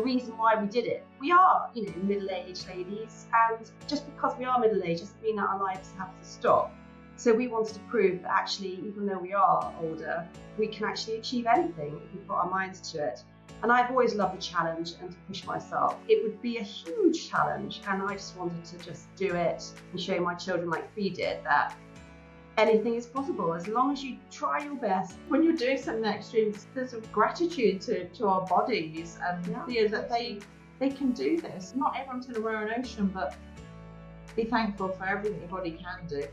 reason why we did it. We are, middle-aged ladies, and just because we are middle-aged doesn't mean that our lives have to stop. So we wanted to prove that actually, even though we are older, we can actually achieve anything if we put our minds to it. And I've always loved a challenge and to push myself. It would be a huge challenge, and I just wanted to just do it and show my children, like Fee did, that anything is possible as long as you try your best. When you're doing something extreme, there's a gratitude to our bodies and that they can do this. Not everyone's going to row an ocean, but be thankful for everything your body can do.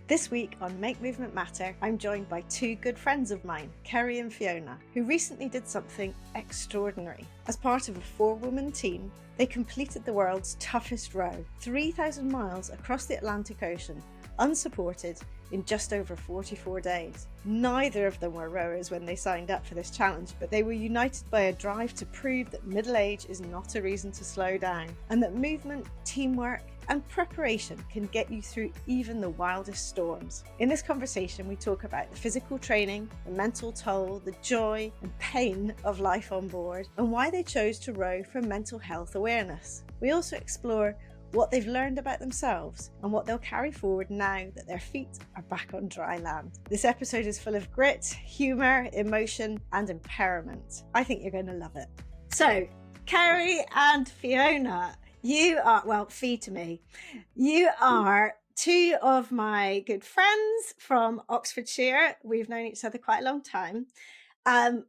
This week on Make Movement Matter, I'm joined by two good friends of mine, Kerry and Fiona, who recently did something extraordinary. As part of a 4-woman team, they completed the world's toughest row, 3,000 miles across the Atlantic Ocean, unsupported, in just over 44 days. Neither of them were rowers when they signed up for this challenge, but they were united by a drive to prove that middle age is not a reason to slow down, and that movement, teamwork, and preparation can get you through even the wildest storms. In this conversation, we talk about the physical training, the mental toll, the joy and pain of life on board, and why they chose to row for mental health awareness. We also explore what they've learned about themselves and what they'll carry forward now that their feet are back on dry land. This episode is full of grit, humour, emotion and empowerment. I think you're going to love it. So, Kerry and Fiona, you are, well, Fee to me, you are two of my good friends from Oxfordshire. We've known each other quite a long time. But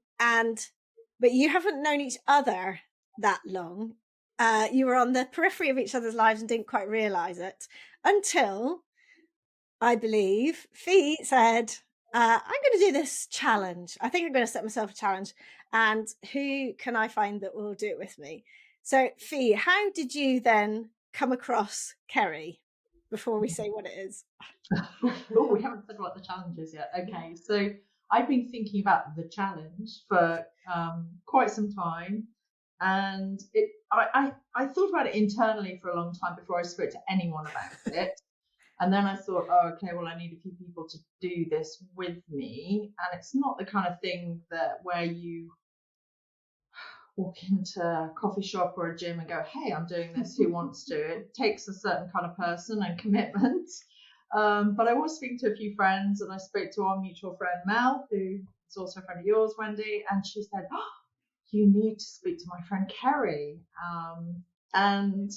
you haven't known each other that long. You were on the periphery of each other's lives and didn't quite realise it until, I believe, Fee said, I'm going to do this challenge. I think I'm going to set myself a challenge. And who can I find that will do it with me? So, Fee, how did you then come across Kerry before we say what it is? Oh, we haven't said what the challenge is yet. Okay, so I've been thinking about the challenge for quite some time. And I thought about it internally for a long time before I spoke to anyone about it. And then I thought, okay, well, I need a few people to do this with me. And it's not the kind of thing where you walk into a coffee shop or a gym and go, hey, I'm doing this, who wants to? It takes a certain kind of person and commitment. But I was speaking to a few friends, and I spoke to our mutual friend, Mel, who is also a friend of yours, Wendy, and she said, you need to speak to my friend Kerry. And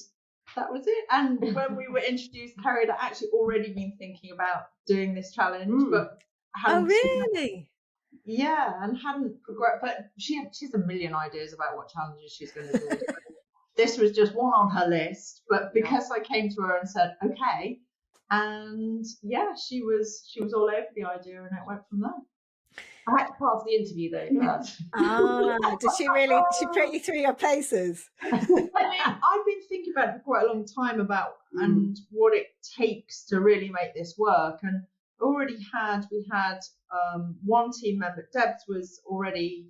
that was it. And when we were introduced, Kerry had actually already been thinking about doing this challenge, but hadn't. Oh, really? Yeah, and hadn't progressed. But she's a million ideas about what challenges she's going to do. This was just one on her list. But because I came to her and said, okay, and yeah, she was all over the idea, and it went from there. I had to pass the interview though. Did she really? She put you through your paces? I mean, I've been thinking about it for quite a long time about and what it takes to really make this work. And we had one team member. Debs was already.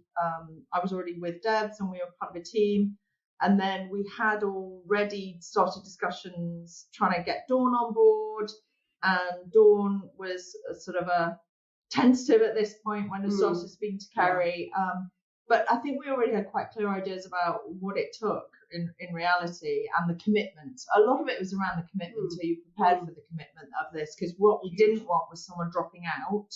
I was already with Debs, and we were part of a team. And then we had already started discussions trying to get Dawn on board, and Dawn was sort of a tentative at this point when I started speaking to Kerry. But I think we already had quite clear ideas about what it took in reality, and the commitment. A lot of it was around the commitment. So you prepared for the commitment of this, because what we didn't want was someone dropping out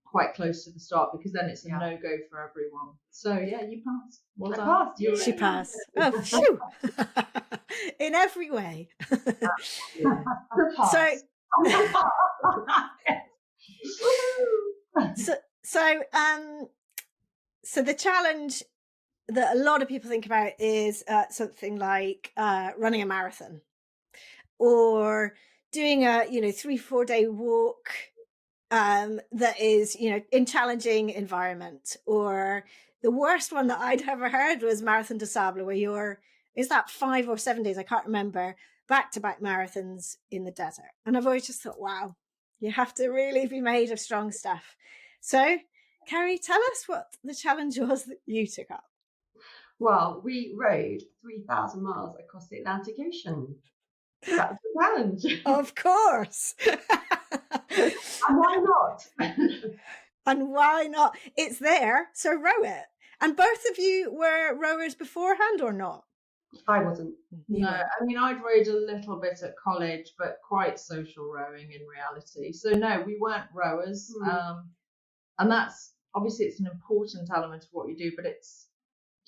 quite close to the start, because then it's a no-go for everyone. So yeah, you passed. I passed. She passed. Oh, phew. In every way. So the challenge that a lot of people think about is something like running a marathon, or doing a 3-4 day walk that is in challenging environment. Or the worst one that I'd ever heard was Marathon des Sables, where is that 5 or 7 days, I can't remember, back-to-back marathons in the desert. And I've always just thought, wow, you have to really be made of strong stuff. So, Kerry, tell us what the challenge was that you took up. Well, we rowed 3,000 miles across the Atlantic Ocean. That was the challenge. Of course. And why not? And why not? It's there, so row it. And both of you were rowers beforehand or not? I wasn't. No, I mean, I'd rowed a little bit at college, but quite social rowing in reality. So no, we weren't rowers. And that's obviously it's an important element of what you do, but it's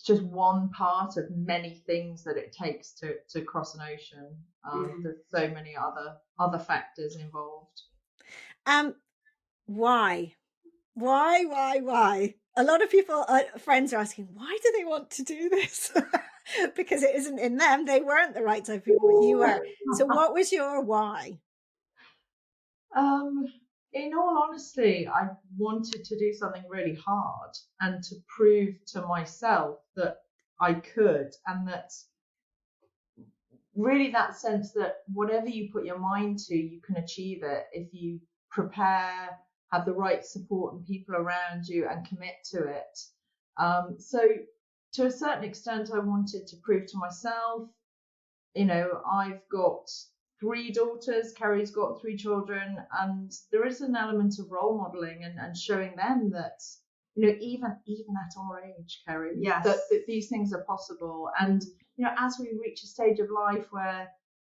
just one part of many things that it takes to cross an ocean. There's so many other factors involved. Why? Why? A lot of people, friends are asking, why do they want to do this? Because it isn't in them. They weren't the right type of people, but you were. So what was your why? In all honesty, I wanted to do something really hard and to prove to myself that I could, and that really that sense that whatever you put your mind to, you can achieve it if you prepare, have the right support and people around you, and commit to it. So to a certain extent, I wanted to prove to myself, I've got 3 daughters, Kerry's got 3 children, and there is an element of role modeling and showing them that, even at our age, Kerry, yes, that these things are possible. And, as we reach a stage of life where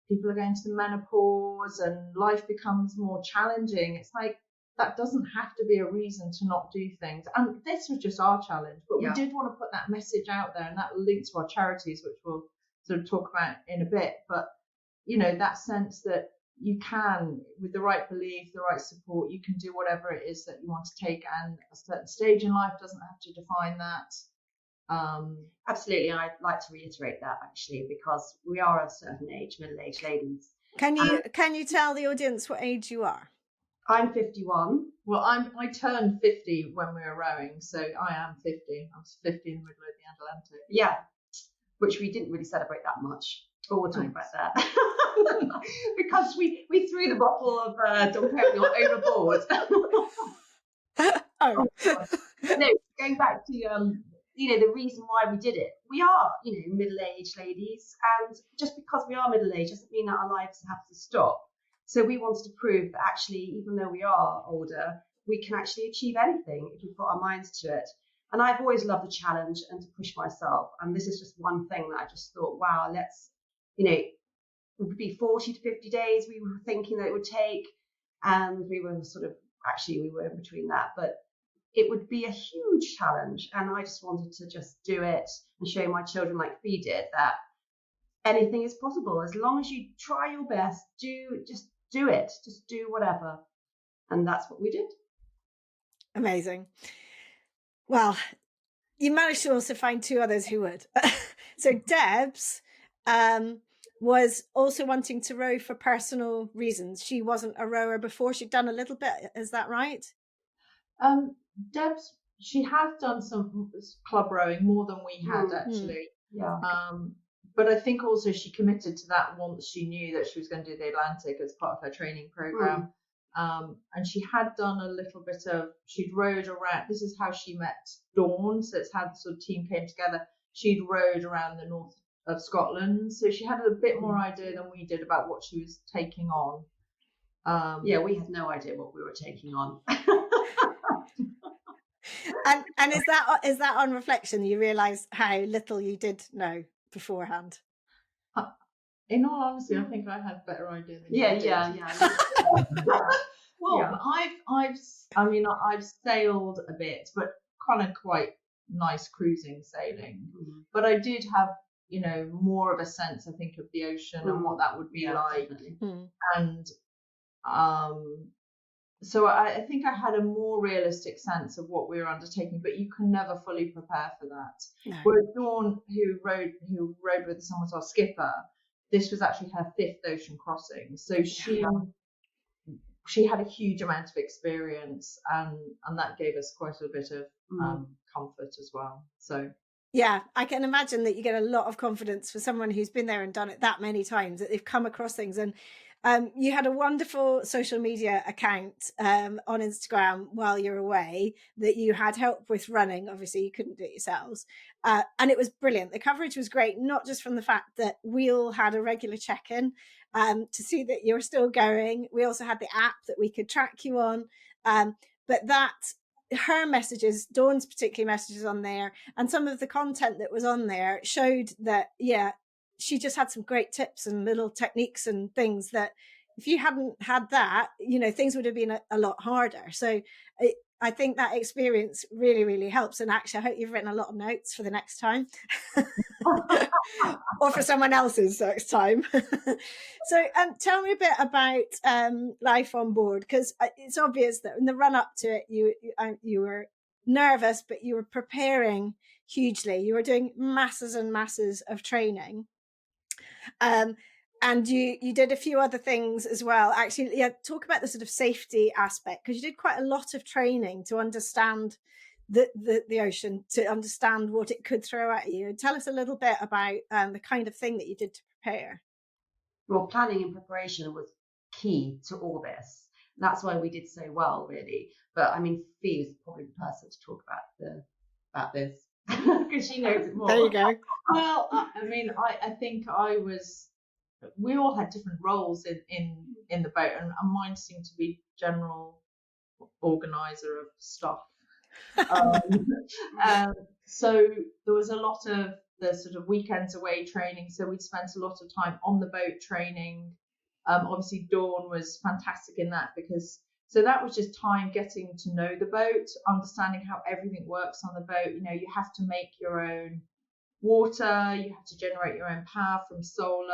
people are going to the menopause and life becomes more challenging, it's like, that doesn't have to be a reason to not do things. And this was just our challenge, but we did want to put that message out there, and that links to our charities, which we'll sort of talk about in a bit. But that sense that you can, with the right belief, the right support, you can do whatever it is that you want to take, and a certain stage in life doesn't have to define that. Absolutely. I'd like to reiterate that, actually, because we are a certain age, middle-aged ladies. Can you tell the audience what age you are? I'm 51. Well, I turned 50 when we were rowing, so I am 50. I was 50 in the middle of the Atlantic. Yeah, which we didn't really celebrate that much, but we'll talk about that. Because we threw the bottle of Dom Perignon overboard. Oh. No, going back to the reason why we did it. We are, middle-aged ladies, and just because we are middle-aged doesn't mean that our lives have to stop. So we wanted to prove that actually, even though we are older, we can actually achieve anything if we put our minds to it. And I've always loved a challenge and to push myself. And this is just one thing that I just thought, wow, let's, it would be 40 to 50 days we were thinking that it would take. And we were we were in between that. But it would be a huge challenge. And I just wanted to just do it and show my children, like Fee did, that anything is possible. As long as you try your best, just do it. Just do whatever. And that's what we did. Amazing. Well, you managed to also find 2 others who would. So Debs was also wanting to row for personal reasons. She wasn't a rower before. She'd done a little bit. Is that right? Debs, she has done some club rowing, more than we had actually. Yeah. But I think also she committed to that once she knew that she was going to do the Atlantic as part of her training program. And she had done a little bit she'd rowed around. This is how she met Dawn. So it's how the sort of team came together. She'd rowed around the north of Scotland. So she had a bit more idea than we did about what she was taking on. We had no idea what we were taking on. And is that on reflection you realise how little you did know beforehand? In all honesty, I think I had a better idea than you did. Yeah. Well, I've sailed a bit, but kind of quite nice cruising sailing. But I did have, more of a sense, I think, of the ocean and what that would be like. And so I think I had a more realistic sense of what we were undertaking, but you can never fully prepare for that. No. Whereas Dawn, who rowed with us and was our skipper, this was actually her 5th ocean crossing. So she had a huge amount of experience, and that gave us quite a bit of comfort as well. So yeah, I can imagine that you get a lot of confidence for someone who's been there and done it that many times, that they've come across things. And you had a wonderful social media account on Instagram while you're away that you had help with running. Obviously, you couldn't do it yourselves. And it was brilliant. The coverage was great, not just from the fact that we all had a regular check-in to see that you're still going. We also had the app that we could track you on. But that her messages, Dawn's particular messages on there, and some of the content that was on there showed that, yeah, she just had some great tips and little techniques and things that if you hadn't had that, you know, things would have been a lot harder. So I think that experience really, really helps. And actually, I hope you've written a lot of notes for the next time or for someone else's next time. So tell me a bit about life on board, because it's obvious that in the run up to it, you were nervous, but you were preparing hugely. You were doing masses and masses of training. And you did a few other things as well. Actually, yeah, talk about the sort of safety aspect, because you did quite a lot of training to understand the ocean, to understand what it could throw at you. Tell us a little bit about the kind of thing that you did to prepare. Well, planning and preparation was key to all this. That's why we did so well, really. But I mean, Fee is probably the person to talk about this because she knows it more. There you go. Well, I mean, I think we all had different roles in the boat, and mine seemed to be general organizer of stuff. So there was a lot of the sort of weekends away training. So we'd spent a lot of time on the boat training. Obviously, Dawn was fantastic in that, because so that was just time getting to know the boat, understanding how everything works on the boat. You know, you have to make your own water, you have to generate your own power from solar,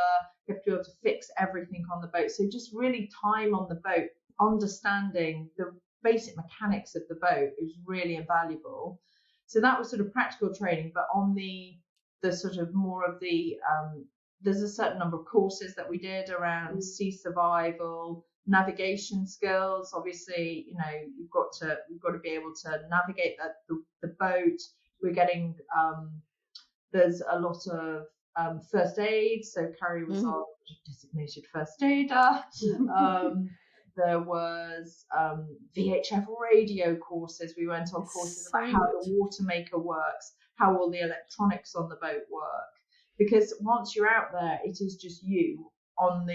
you have to be able to fix everything on the boat. So just really time on the boat, understanding the basic mechanics of the boat is really invaluable. So that was sort of practical training. But on the sort of more of the there's a certain number of courses that we did around sea survival, navigation skills. Obviously, you know, you've got to be able to navigate the boat. We're getting there's a lot of first aid. So Kerry was our designated first aider. There was VHF radio courses. We went on courses about how the water maker works, how all the electronics on the boat work. Because once you're out there, it is just you on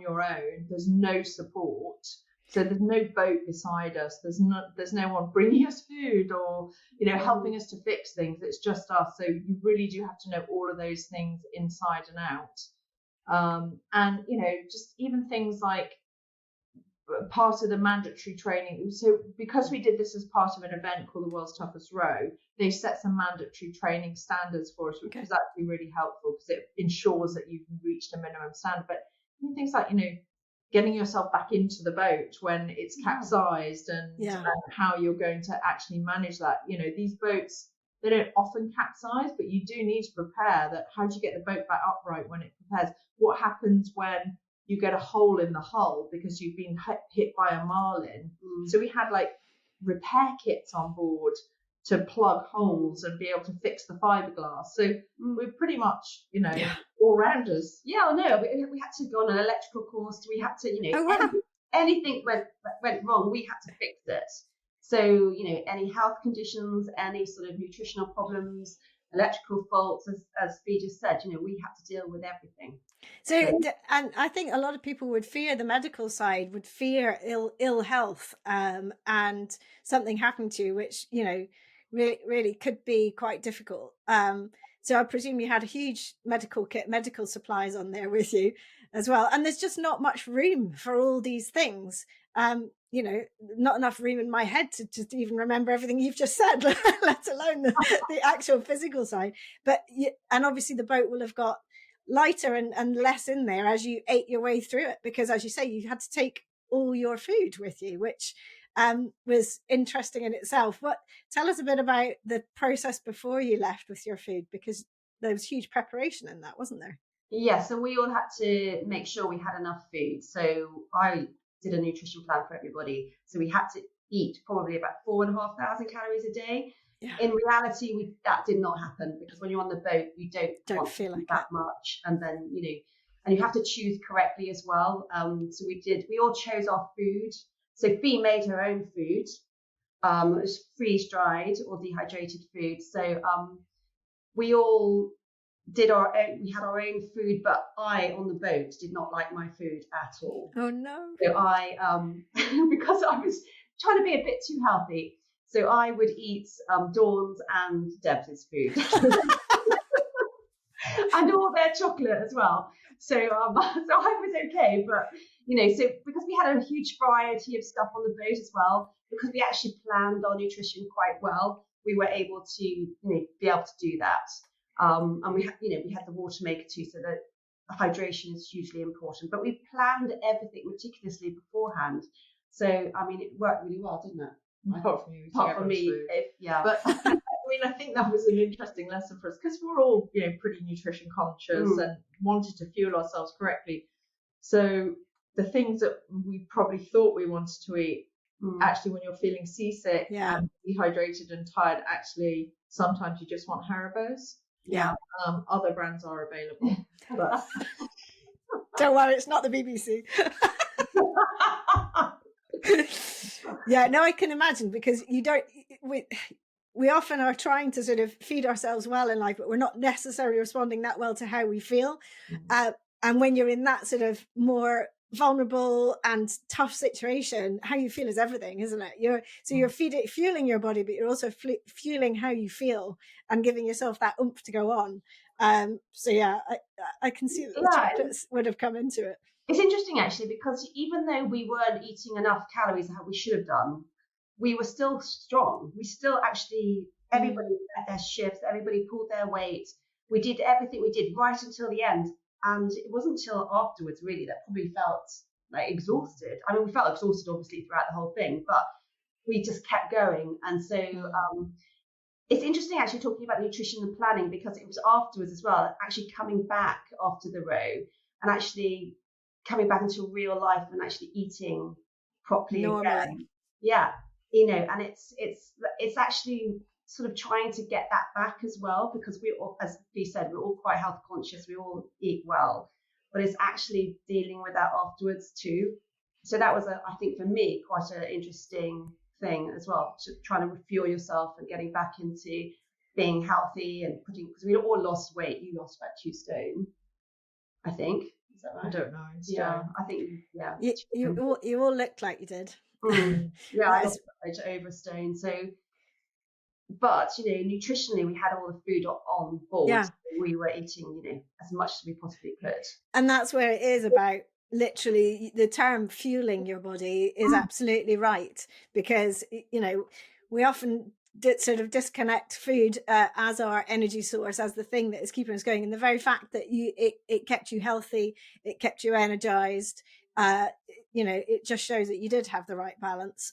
your own. There's no support. So there's no boat beside us. There's no one bringing us food or, you know, helping us to fix things. It's just us. So you really do have to know all of those things inside and out. And, you know, just even things like part of the mandatory training. So because we did this as part of an event called the World's Toughest Row, they set some mandatory training standards for us, which was actually really helpful because it ensures that you've reached a minimum standard. But things like, you know, getting yourself back into the boat when it's capsized and how you're going to actually manage that. You know, these boats, they don't often capsize, but you do need to prepare that. How do you get the boat back upright when it prepares? What happens when you get a hole in the hull because you've been hit by a marlin? So we had like repair kits on board to plug holes and be able to fix the fiberglass. So we're pretty much, you know, all rounders. Yeah, no, we had to go on an electrical course. We had to, you know, anything went wrong, we had to fix it. So, you know, any health conditions, any sort of nutritional problems, electrical faults, as Fee just said, you know, we had to deal with everything. So, and I think a lot of people would fear the medical side, would fear ill health, and something happened to you, which, you know, really could be quite difficult. So I presume you had a huge medical kit, medical supplies on there with you as well. And there's just not much room for all these things. You know, not enough room in my head to even remember everything you've just said, let alone the actual physical side. But and obviously the boat will have got lighter and less in there as you ate your way through it, because as you say, you had to take all your food with you, which was interesting in itself. Tell us a bit about the process before you left with your food, because there was huge preparation in that, wasn't there? Yeah, so we all had to make sure we had enough food. So I did a nutrition plan for everybody. So we had to eat probably about 4,500 calories a day. Yeah. In reality, that did not happen, because when you're on the boat, you don't want feel like that much. And then, you know, and you have to choose correctly as well. So we all chose our food. So Fee made her own food. It was freeze dried or dehydrated food. So we all did our own, we had our own food, but I on the boat did not like my food at all. Oh no. So I because I was trying to be a bit too healthy, So I would eat Dawn's and Deb's food. And all their chocolate as well. So so I was okay, but so because we had a huge variety of stuff on the boat as well, because we actually planned our nutrition quite well, we were able to be able to do that. And we had the water maker too, so that hydration is hugely important. But we planned everything meticulously beforehand. So I mean, it worked really well, didn't it? Apart from you, Apart from me, yeah. But I mean, I think that was an interesting lesson for us because we're all, pretty nutrition conscious and wanted to fuel ourselves correctly. So the things that we probably thought we wanted to eat, actually, when you're feeling seasick and dehydrated and tired, actually, sometimes you just want Haribos. Yeah. Other brands are available. But don't worry, it's not the BBC. Yeah, no, I can imagine, because we often are trying to sort of feed ourselves well in life, but we're not necessarily responding that well to how we feel. And when you're in that sort of more vulnerable and tough situation, how you feel is everything, isn't it? You're fueling your body, but you're also fueling how you feel and giving yourself that oomph to go on. So yeah, I can see that the chocolates would have come into it. It's interesting actually, because even though we weren't eating enough calories how we should have done, we were still strong. We still actually, everybody had their shifts, everybody pulled their weight. We did everything we did right until the end. And it wasn't until afterwards really that probably felt like exhausted. I mean, we felt exhausted obviously throughout the whole thing, but we just kept going. And so it's interesting actually talking about nutrition and planning, because it was afterwards as well, actually coming back after the row and actually coming back into real life and actually eating properly again. Yeah, and it's actually sort of trying to get that back as well, because we all, as Fee said, we're all quite health conscious, we all eat well, but it's actually dealing with that afterwards too. So that was, I think for me, quite an interesting thing as well, trying to refuel yourself and getting back into being healthy and because we all lost weight. You lost about 2 stone, I think. Is that right? I don't know. Yeah, I think, yeah. You all looked like you did. Yeah, I lost over a stone. So, but nutritionally, we had all the food on board. Yeah. So we were eating, as much as we possibly could. And that's where it is about. Literally, the term fueling your body is absolutely right, because we often sort of disconnect food as our energy source, as the thing that is keeping us going. And the very fact that it kept you healthy, it kept you energized, it just shows that you did have the right balance.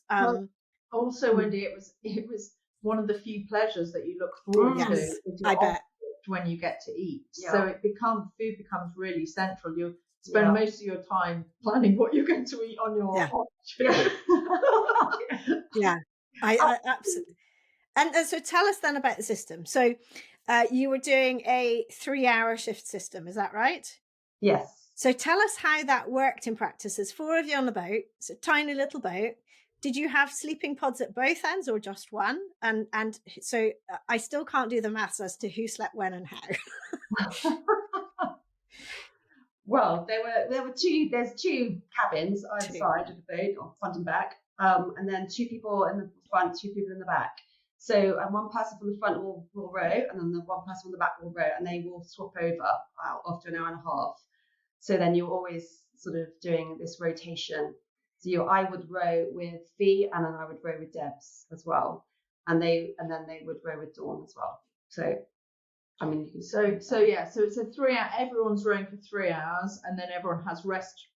Also, Wendy, it was one of the few pleasures that you look forward to. I bet. When you get to eat, yeah. So food becomes really central. You spend most of your time planning what you're going to eat on your yeah. I absolutely. And so tell us then about the system. So you were doing a 3-hour shift system, is that right? Yes. So tell us how that worked in practice. There's 4 of you on the boat. It's a tiny little boat. Did you have sleeping pods at both ends or just one? And so I still can't do the maths as to who slept when and how. Well, there were 2. There's 2 cabins either side of the boat, or front and back, and then 2 people in the front, 2 people in the back. So, and one person from the front will row, and then the one person on the back will row, and they will swap over after an hour and a half. So then you're always sort of doing this rotation. So I would row with Fee, and then I would row with Debs as well, and then they would row with Dawn as well. So, I mean, you can. So it's a 3-hour. Everyone's rowing for 3 hours, and then everyone has rest,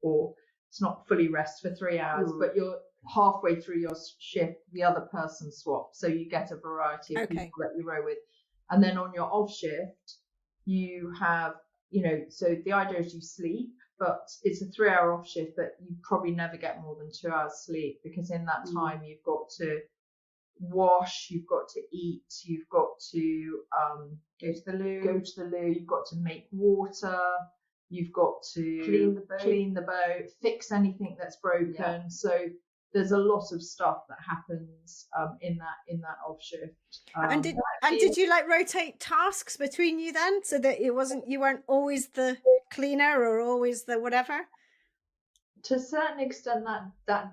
or it's not fully rest for 3 hours, but you're halfway through your shift, the other person swaps, so you get a variety of people that you row with, and then on your off shift, you have, so the idea is you sleep. But it's a 3-hour off shift, but you probably never get more than 2 hours sleep, because in that time you've got to wash, you've got to eat, you've got to go to the loo, you've got to make water, you've got to clean the boat, fix anything that's broken. Yeah. So there's a lot of stuff that happens in that off shift. And did you rotate tasks between you then, so that you weren't always the cleaner or always the whatever? To a certain extent, that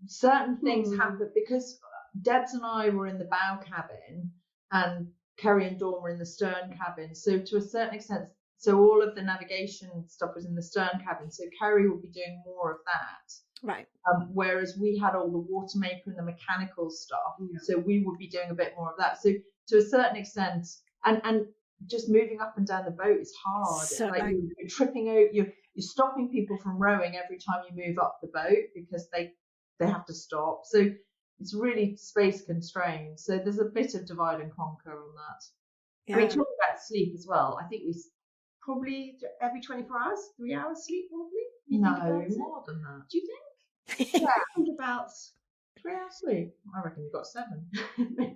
certain things happen, because Debs and I were in the bow cabin, and Kerry and Dawn were in the stern cabin. So to a certain extent, so all of the navigation stuff was in the stern cabin. So Kerry would be doing more of that. Right. Whereas we had all the water maker and the mechanical stuff. Yeah. So we would be doing a bit more of that. So to a certain extent, and just moving up and down the boat is hard. So, like you're tripping out, you're stopping people from rowing every time you move up the boat because they have to stop. So it's really space constrained. So there's a bit of divide and conquer on that. Yeah. I mean, talking about sleep as well, I think we probably every 24 hours, 3 hours sleep probably. No, more than that. Do you think? Yeah, I think about 3 hours sleep. I reckon you've got 7.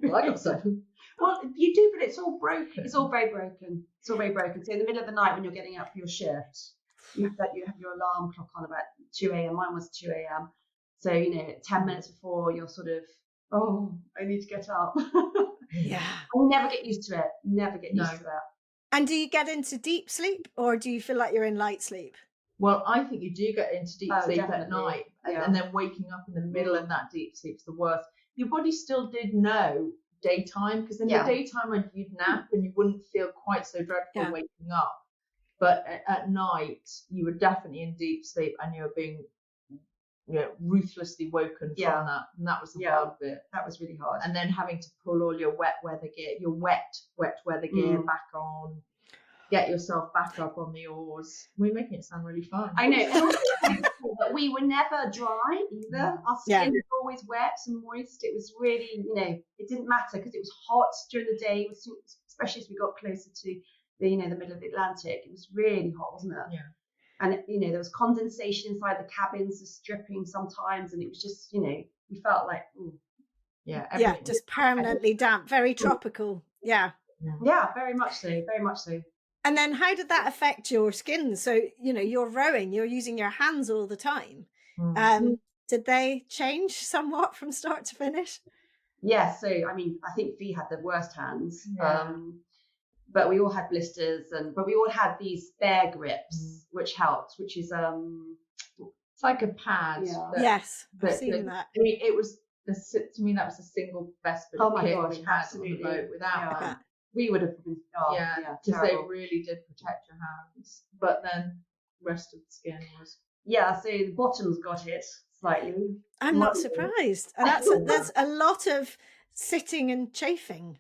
Well, I got 7. Well, you do, but it's all broken. It's all very broken. It's all very broken. So in the middle of the night when you're getting up for your shift, you have your alarm clock on about 2 a.m. Mine was 2 a.m. So, 10 minutes before you're sort of, oh, I need to get up. Yeah. You never get used to it. You never get used to that. And do you get into deep sleep, or do you feel like you're in light sleep? Well, I think you do get into deep sleep definitely. at night, Yeah. and then waking up in the middle of that deep sleep's the worst. Your body still did know daytime, because in the daytime you'd nap and you wouldn't feel quite so dreadful waking up. But at night, you were definitely in deep sleep and you were being ruthlessly woken from that. And that was the hard bit. That was really hard. And then having to pull all your wet weather gear, your wet weather gear back on, get yourself back up on the oars. We're making it sound really fun. I know. But we were never dry either. Our skin was always wet and moist. It was really, it didn't matter because it was hot during the day, especially as we got closer to the middle of the Atlantic. It was really hot, wasn't it? Yeah. And there was condensation inside the cabins, just dripping sometimes, and it was just, we felt like, ooh. Yeah, just permanently damp, very tropical. Yeah. Yeah, very much so, very much so. And then how did that affect your skin? So, you're rowing, you're using your hands all the time. Did they change somewhat from start to finish? Yeah, so, I mean, I think Fee had the worst hands. Yeah. But we all had blisters, but we all had these bear grips, which helped, which is it's like a pad. Yeah. Yes, I've seen that. I mean, it was to me that was the single best bit of kit we had on the boat. Without that, we would have been because they really did protect your hands. But then the rest of the skin was so the bottoms got hit slightly. I'm not surprised. And that's a lot of sitting and chafing.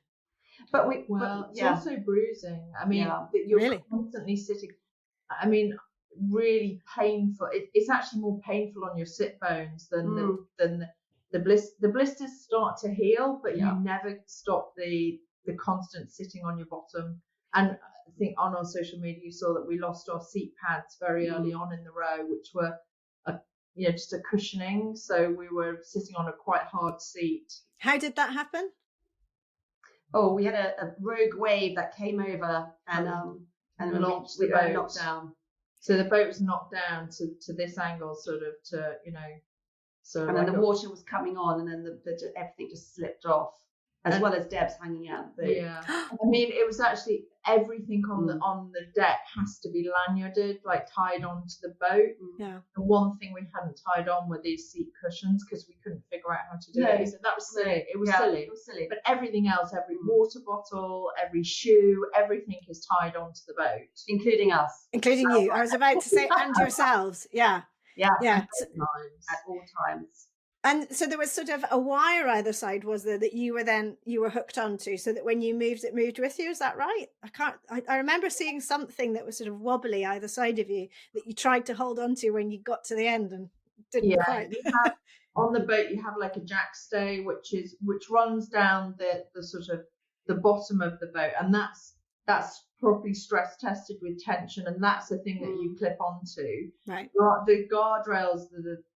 But it's also bruising. I mean, you're constantly sitting. I mean, really painful. It's actually more painful on your sit bones than the blisters. The blisters start to heal, but you never stop the constant sitting on your bottom. And I think on our social media you saw that we lost our seat pads very early on in the row, which were just a cushioning. So we were sitting on a quite hard seat. How did that happen? Oh, we had a rogue wave that came over and knocked we the boat. knocked down. So the boat was knocked down to this angle, sort of and then the water was coming on, and then everything just slipped off, as well as Deb's hanging out. I mean, it was actually everything on the deck has to be lanyarded, like tied onto the boat. Yeah. The one thing we hadn't tied on were these seat cushions because we couldn't figure out how to do it. So that was silly. It was silly. It was silly. But everything else, every water bottle, every shoe, everything is tied onto the boat, including us, including you. I was about to say, and yourselves. Yeah. At all times. And so there was sort of a wire either side, was there, that you were hooked onto, so that when you moved, it moved with you? Is that right? I remember seeing something that was sort of wobbly either side of you that you tried to hold onto when you got to the end and didn't quite. On the boat you have like a jack stay which runs down the sort of the bottom of the boat, and that's properly stress tested with tension, and that's the thing that you clip onto. Right. The guardrails,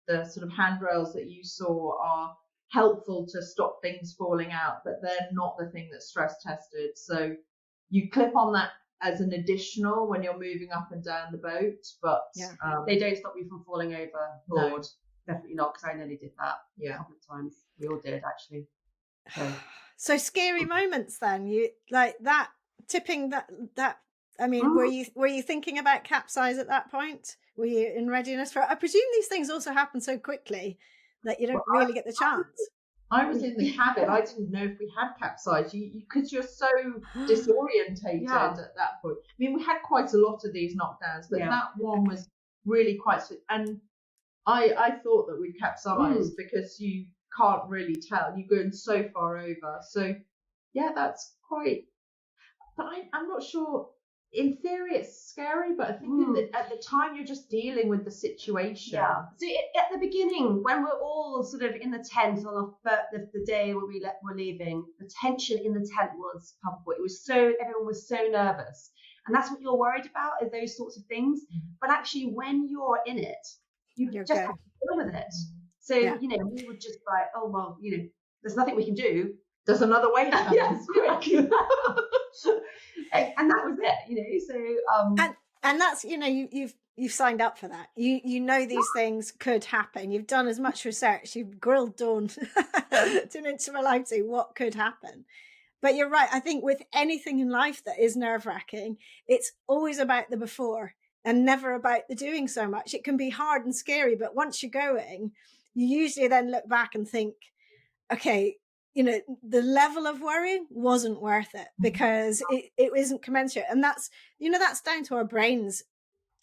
the sort of handrails that you saw are helpful to stop things falling out, but they're not the thing that's stress tested. So you clip on that as an additional when you're moving up and down the boat, but they don't stop you from falling overboard. No. Definitely not, because I nearly did that a couple of times. We all did, actually. So scary moments then, you like that tipping that I mean, were you thinking about capsize at that point? Were you in readiness for it? I presume these things also happen so quickly that you don't really get the chance. I was in the cabin. I didn't know if we had capsized. Because you're so disorientated at that point. I mean, we had quite a lot of these knockdowns, but that one was really quite. And I thought that we'd capsized because you can't really tell. You're going so far over. So yeah, that's quite. But I'm not sure. In theory, it's scary, but I think that at the time you're just dealing with the situation. Yeah. So at the beginning, when we're all sort of in the tent on the day when we're leaving, the tension in the tent was palpable. Everyone was so nervous, and that's what you're worried about, is those sorts of things. But actually, when you're in it, you just have to deal with it. So we would just like, oh well, there's nothing we can do. There's another way. Yes, quick. And that was it, So and that's you've signed up for that. You know these things could happen. You've done as much research. You've grilled Dawn to into reality what could happen. But you're right. I think with anything in life that is nerve-wracking, it's always about the before and never about the doing so much. It can be hard and scary, but once you're going, you usually then look back and think, okay, the level of worry wasn't worth it because it isn't commensurate. And that's down to our brains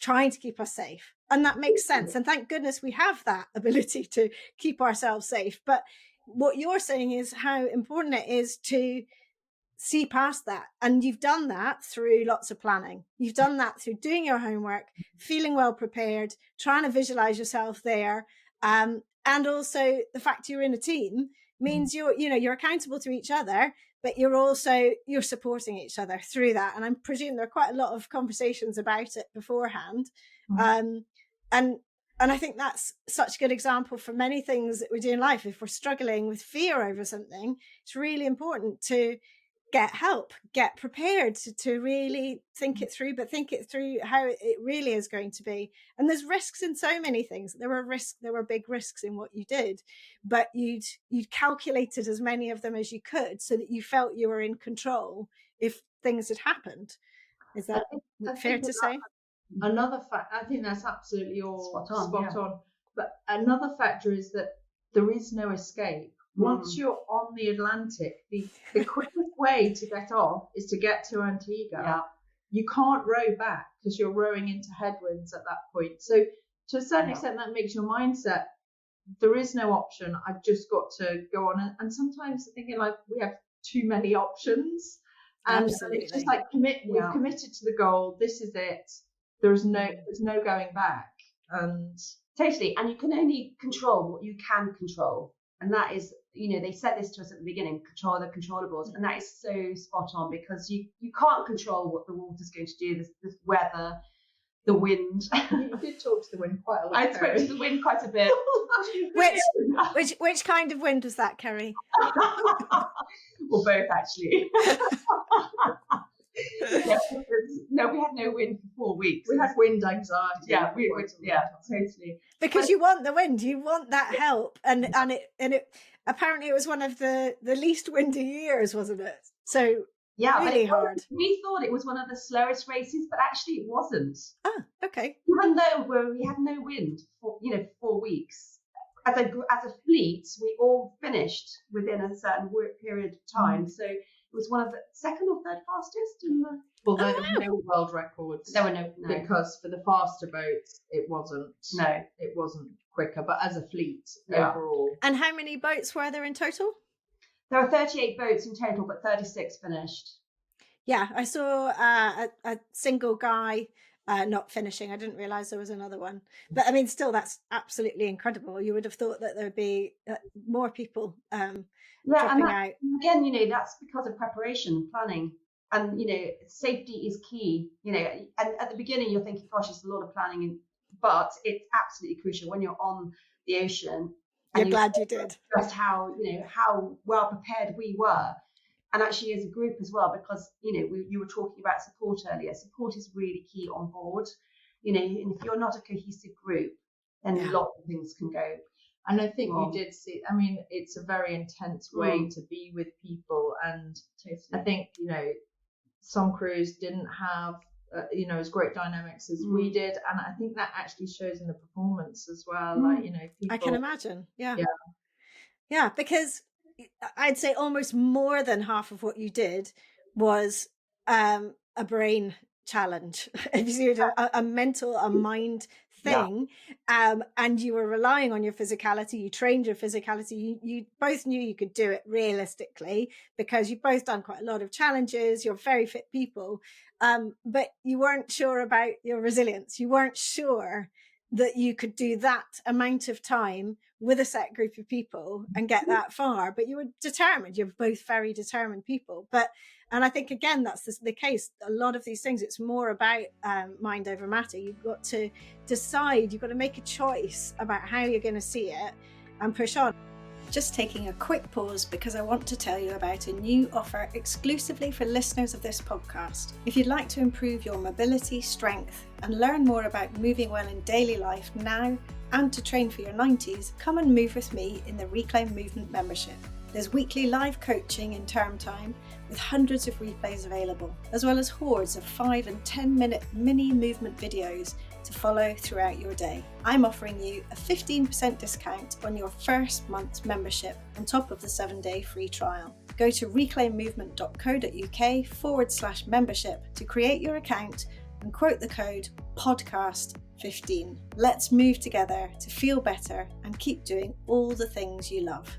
trying to keep us safe. And that makes sense. And thank goodness we have that ability to keep ourselves safe. But what you're saying is how important it is to see past that. And you've done that through lots of planning. You've done that through doing your homework, feeling well prepared, trying to visualize yourself there. And also the fact you're in a team means you're accountable to each other, but you're supporting each other through that. And I presume there are quite a lot of conversations about it beforehand. And I think that's such a good example for many things that we do in life. If we're struggling with fear over something, it's really important to get help, get prepared to really think it through, but think it through how it really is going to be. And there's risks in so many things. There were big risks in what you did, but you'd calculated as many of them as you could so that you felt you were in control if things had happened. Is that fair to say? Another fact, I think that's absolutely all spot on. But another factor is that there is no escape. Once you're on the Atlantic, the quickest way to get off is to get to Antigua. Yeah. You can't row back because you're rowing into headwinds at that point. So to a certain extent, that makes your mindset, there is no option. I've just got to go on. And sometimes I think in life we have too many options. And it's just like we've committed to the goal. This is it. There's no going back. And totally. And you can only control what you can control. And that is, they said this to us at the beginning, control the controllables. And that is so spot on because you can't control what the water's going to do, the weather, the wind. You did talk to the wind quite a lot. I spoke to the wind quite a bit. Which kind of wind was that, Kerry? Well, both actually. No, we had no wind for 4 weeks. We had wind anxiety. Yeah, totally. Because you want the wind, you want that help, and it apparently it was one of the least windy years, wasn't it? So really hard. We thought it was one of the slowest races, but actually it wasn't. Ah, okay. Even though we had no wind for 4 weeks, as a fleet, we all finished within a certain period of time. So it was one of the second or third fastest in the. Well, there were no world records. There were no. Because for the faster boats, it wasn't. No, it wasn't quicker. But as a fleet overall. And how many boats were there in total? There were 38 boats in total, but 36 finished. Yeah, I saw a single guy not finishing. I didn't realise there was another one. But I mean, still, that's absolutely incredible. You would have thought that there would be more people dropping out. Again, that's because of preparation and planning. And, safety is key, and at the beginning you're thinking, gosh, it's a lot of planning, but it's absolutely crucial when you're on the ocean. You're glad you did. Just how well prepared we were. And actually as a group as well, because, you were talking about support earlier. Support is really key on board, and if you're not a cohesive group, then lots of things can go. And I think you did see, I mean, it's a very intense way to be with people. And I think, some crews didn't have, as great dynamics as we did. And I think that actually shows in the performance as well. Like, people. I can imagine. Yeah. Yeah, because I'd say almost more than half of what you did was a brain challenge. If you see a mental, a mind thing, and you were relying on your physicality, you trained your physicality, you both knew you could do it realistically because you've both done quite a lot of challenges, you're very fit people, but you weren't sure about your resilience. You weren't sure that you could do that amount of time with a set group of people and get that far, but you were determined. You're both very determined people. And I think, again, that's the case. A lot of these things, it's more about mind over matter. You've got to decide, you've got to make a choice about how you're going to see it and push on. Just taking a quick pause because I want to tell you about a new offer exclusively for listeners of this podcast. If you'd like to improve your mobility, strength, and learn more about moving well in daily life now and to train for your 90s, come and move with me in the Reclaim Movement membership. There's weekly live coaching in term time with hundreds of replays available, as well as hordes of 5 and 10 minute mini movement videos to follow throughout your day. I'm offering you a 15% discount on your first month's membership on top of the 7-day free trial. Go to reclaimmovement.co.uk/membership to create your account and quote the code podcast15. Let's move together to feel better and keep doing all the things you love.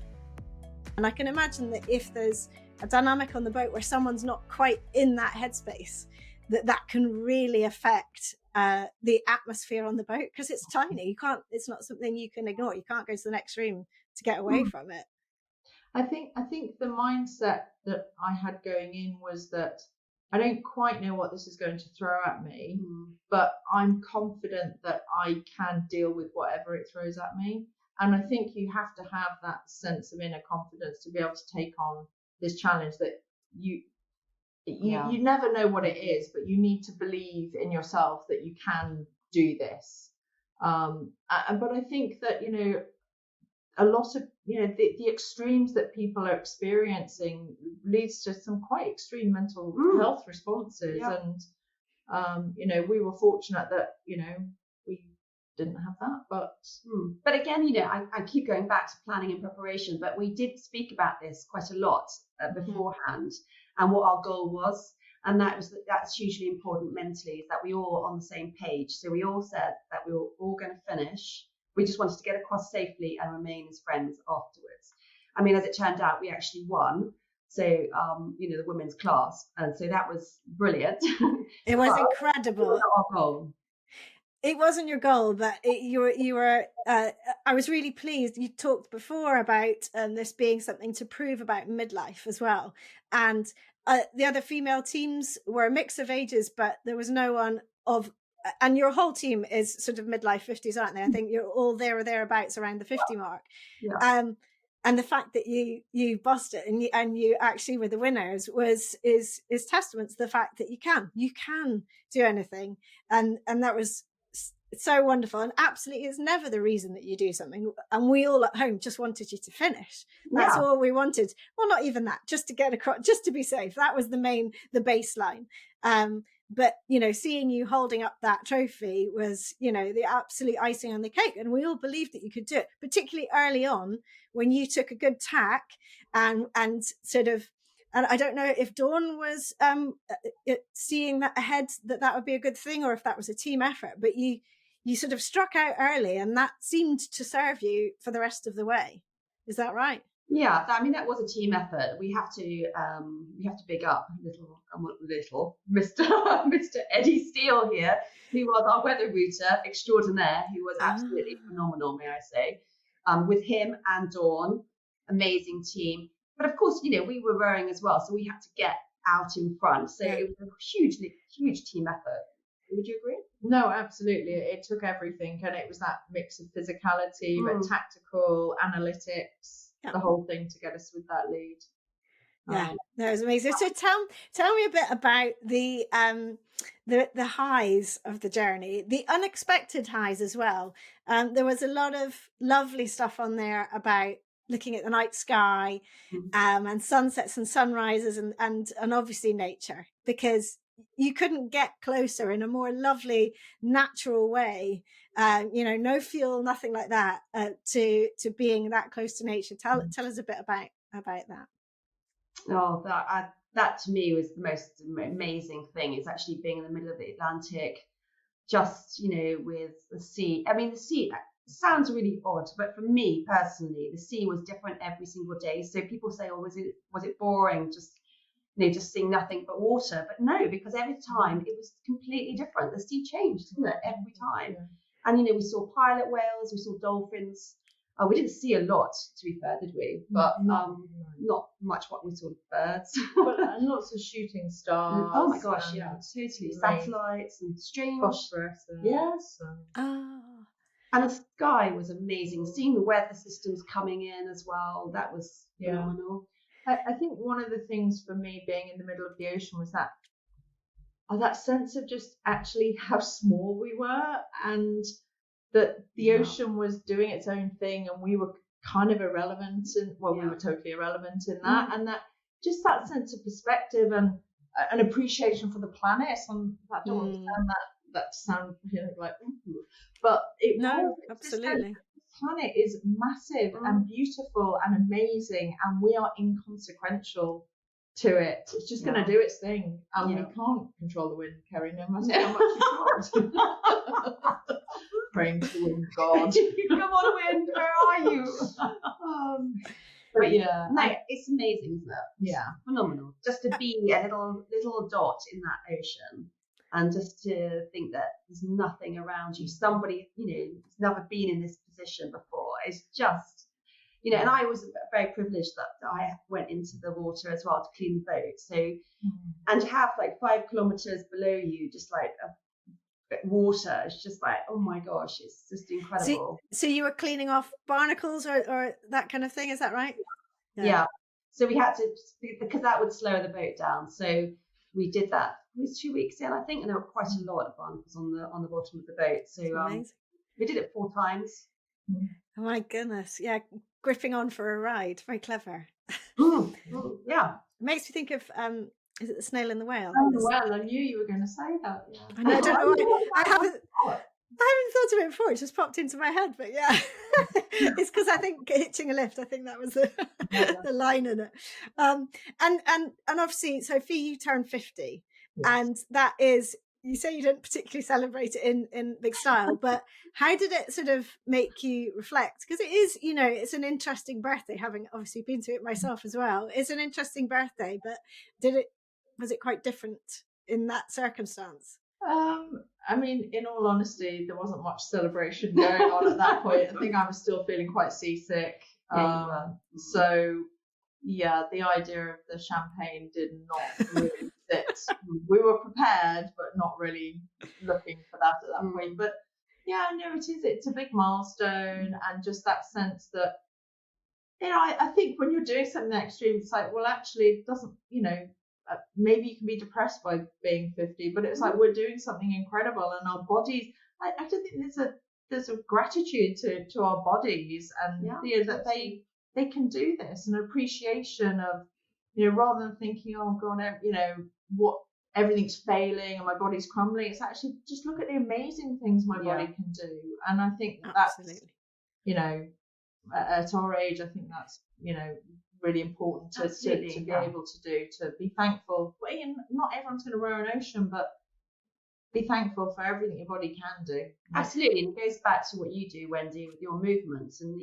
And I can imagine that if there's a dynamic on the boat where someone's not quite in that headspace, that can really affect the atmosphere on the boat, because it's tiny. It's not something you can ignore. You can't go to the next room to get away from it. I think the mindset that I had going in was that I don't quite know what this is going to throw at me, but I'm confident that I can deal with whatever it throws at me. And I think you have to have that sense of inner confidence to be able to take on this challenge that you never know what it is, but you need to believe in yourself that you can do this. But I think that, a lot of, the extremes that people are experiencing leads to some quite extreme mental health responses. And, we were fortunate that, we didn't have that, but again, I keep going back to planning and preparation, but we did speak about this quite a lot beforehand and what our goal was, and that's hugely important mentally, is that we all on the same page. So we all said that we were all going to finish. We just wanted to get across safely and remain as friends afterwards. I mean, as it turned out, we actually won. So, the women's class, and so that was brilliant. It was incredible. It was our goal. It wasn't your goal, but you were. I was really pleased. You talked before about this being something to prove about midlife as well, and the other female teams were a mix of ages, but there was no one of. And your whole team is sort of midlife 50s, aren't they? I think you're all there or thereabouts around the 50 mark. Yeah. And the fact that you bossed it and you actually were the winners is testament to the fact that you can do anything, and that was so wonderful. And absolutely, it's never the reason that you do something. And we all at home just wanted you to finish. That's all we wanted. Well, not even that, just to get across, just to be safe. That was the baseline. But, seeing you holding up that trophy was, the absolute icing on the cake. And we all believed that you could do it, particularly early on when you took a good tack and sort of, and I don't know if Dawn was seeing that ahead, that would be a good thing, or if that was a team effort, but you sort of struck out early, and that seemed to serve you for the rest of the way. Is that right? Yeah, I mean, that was a team effort. We have to big up little Mr. Eddie Steele here, who was our weather router extraordinaire, who was absolutely phenomenal, may I say. With him and Dawn, amazing team. But of course, we were rowing as well, so we had to get out in front. So it was a huge team effort. Would you agree? No, absolutely. It took everything, and it was that mix of physicality, but tactical, analytics, the whole thing to get us with that lead. Yeah, that was amazing. So tell me a bit about the highs of the journey, the unexpected highs as well. There was a lot of lovely stuff on there about looking at the night sky, and sunsets and sunrises, and obviously nature, because you couldn't get closer in a more lovely, natural way. No fuel, nothing like that, to being that close to nature. Tell us a bit about about that? Oh, that to me was the most amazing thing. Is actually being in the middle of the Atlantic, just with the sea. I mean, the sea sounds really odd, but for me personally, the sea was different every single day. So people say, "Oh, was it boring? Just seeing nothing but water." But no, because every time it was completely different. The sea changed, didn't it? Every time. Yeah. And we saw pilot whales, we saw dolphins. We didn't see a lot, to be fair, did we? But not much. What we saw birds, but and lots of shooting stars. Oh my gosh, yeah, totally. Satellites and strange phosphorescence. Yes. And the sky was amazing. Seeing the weather systems coming in as well, that was phenomenal. I think one of the things for me being in the middle of the ocean was that sense of just actually how small we were, and that the ocean was doing its own thing and we were kind of irrelevant, and we were totally irrelevant in that. And that just that sense of perspective and an appreciation for the planet. I don't understand that sound like, but absolutely. The planet is massive and beautiful and amazing, and we are inconsequential to it. It's just going to do its thing, and we can't control the wind, Kerry, no matter how much you try. Praying to the wind god. Come on, wind, where are you? But no, it's amazing, isn't it? Yeah, phenomenal. Just to be a little dot in that ocean, and just to think that there's nothing around you. Somebody, who's never been in this position before. It's just, and I was very privileged that I went into the water as well to clean the boat. So, and to have like 5 kilometers below you, just like water, it's just like, oh my gosh, it's just incredible. So you were cleaning off barnacles or that kind of thing, is that right? Yeah. So we had to, because that would slow the boat down. So we did that. It was 2 weeks in, I think, and there were quite a lot of barnacles on the bottom of the boat. So we did it 4 times. Oh my goodness! Yeah, gripping on for a ride. Very clever. Yeah. It makes me think of is it the snail and the whale? Oh, well, I knew you were going to say that. Yeah. I know. I don't know. I haven't thought of it before. It just popped into my head. But yeah, it's because I think hitching a lift. I think that was the line in it. And obviously, Sophie, you turned 50, and that is. You say you didn't particularly celebrate it in big style, but how did it sort of make you reflect? Because it is, it's an interesting birthday, having obviously been to it myself as well. It's an interesting birthday, but was it quite different in that circumstance? I mean, in all honesty, there wasn't much celebration going on at that point. I think I was still feeling quite seasick. So yeah, the idea of the champagne did not really fit. We were prepared, but not really looking for that at that point. But yeah, no, it's a big milestone, and just that sense that, I think when you're doing something extreme, it's like, well, actually, it doesn't, maybe you can be depressed by being 50, but it's like we're doing something incredible, and our bodies, I don't think there's a gratitude to our bodies, and that they can do this, and appreciation of, rather than thinking, oh God, what everything's failing and my body's crumbling. It's actually just look at the amazing things my body can do, and I think that's at our age, I think that's really important to be able to do, to be thankful. Well, not everyone's going to row an ocean, but be thankful for everything your body can do. Absolutely, and it goes back to what you do, Wendy, with your movements, and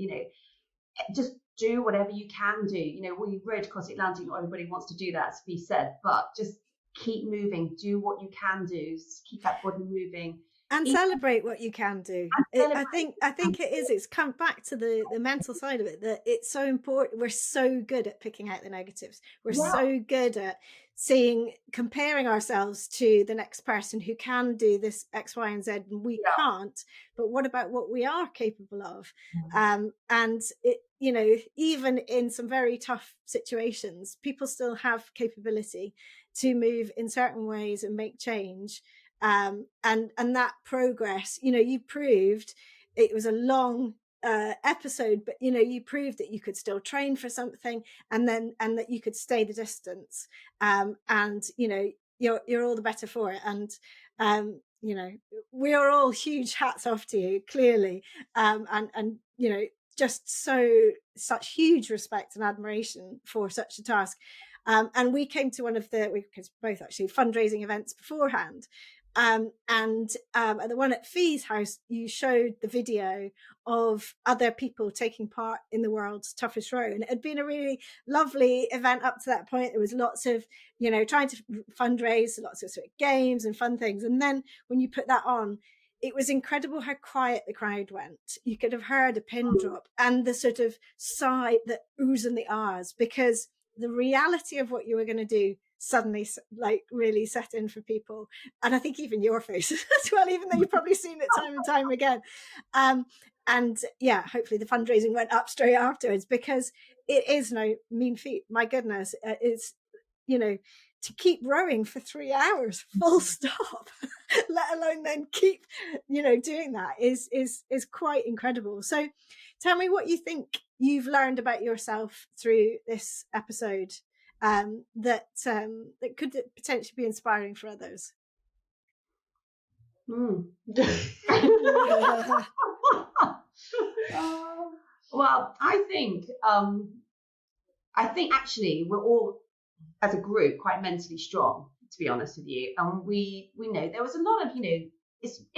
just do whatever you can do. We rode across the Atlantic. Not everybody wants to do that, as Fee said, but just keep moving. Do what you can do. Just keep that body moving. And celebrate what you can do. I think it is. It's come back to the mental side of it, that it's so important. We're so good at picking out the negatives. We're so good at comparing ourselves to the next person who can do this X, Y, and Z, and we can't. But what about what we are capable of? And it, even in some very tough situations, people still have capability to move in certain ways and make change. And that progress, you proved it was a long episode, but you proved that you could still train for something, and that you could stay the distance, and you're all the better for it. And we are all huge hats off to you, clearly, and just such huge respect and admiration for such a task. And we came to one of because both actually fundraising events beforehand. And at the one at Fee's house, you showed the video of other people taking part in the world's toughest row. And it had been a really lovely event up to that point. There was lots of, trying to fundraise, lots of sort of games and fun things. And then when you put that on, it was incredible how quiet the crowd went. You could have heard a pin drop and the sort of sigh, the oohs and the ahs, because the reality of what you were going to do suddenly really set in for people. And I think even your face as well, even though you've probably seen it time and time again. And yeah, hopefully the fundraising went up straight afterwards, because it is no mean feat. My goodness, it's, to keep rowing for 3 hours full stop, let alone then keep, doing that is quite incredible. So tell me what you think you've learned about yourself through this episode, that could potentially be inspiring for others. Well, I think actually we're all, as a group, quite mentally strong, to be honest with you. And we know there was a lot of, it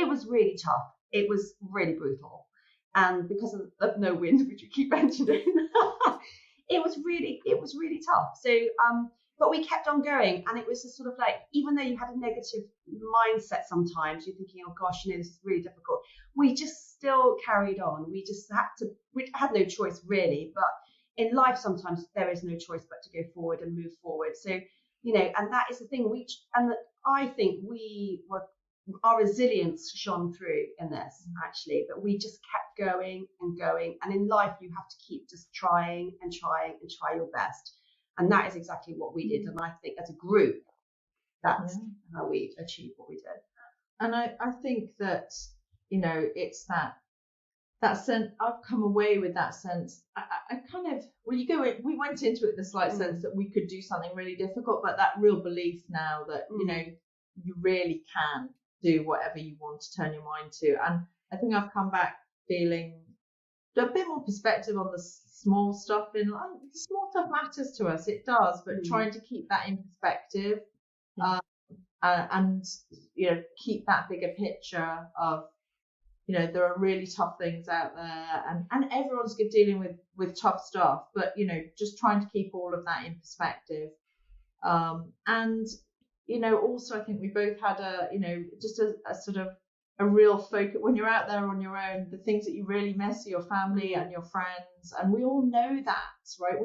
was really tough. It was really brutal. And because of no wind, which you keep mentioning, it was really tough. So, but we kept on going. And it was just sort of like, even though you had a negative mindset sometimes, you're thinking, oh gosh, this is really difficult. We just still carried on. We had no choice really, but in life, sometimes there is no choice but to go forward and move forward. So, and that is the thing. I think our resilience shone through in this, actually, that we just kept going and going. And in life, you have to keep just trying and trying and try your best. And that is exactly what we did. And I think as a group, that's how we achieved what we did. And I think that, it's that sense. I've come away with that sense. I kind of, we went into it the slight sense that we could do something really difficult, but that real belief now that, you really can do whatever you want to turn your mind to. And I think I've come back feeling a bit more perspective on the small stuff in life. The small stuff matters to us, it does, but trying to keep that in perspective, and, keep that bigger picture of, there are really tough things out there, and everyone's dealing with tough stuff, but, just trying to keep all of that in perspective. And, also I think we both had just a sort of a real focus when you're out there on your own, the things that you really miss are your family and your friends. And we all know that, right?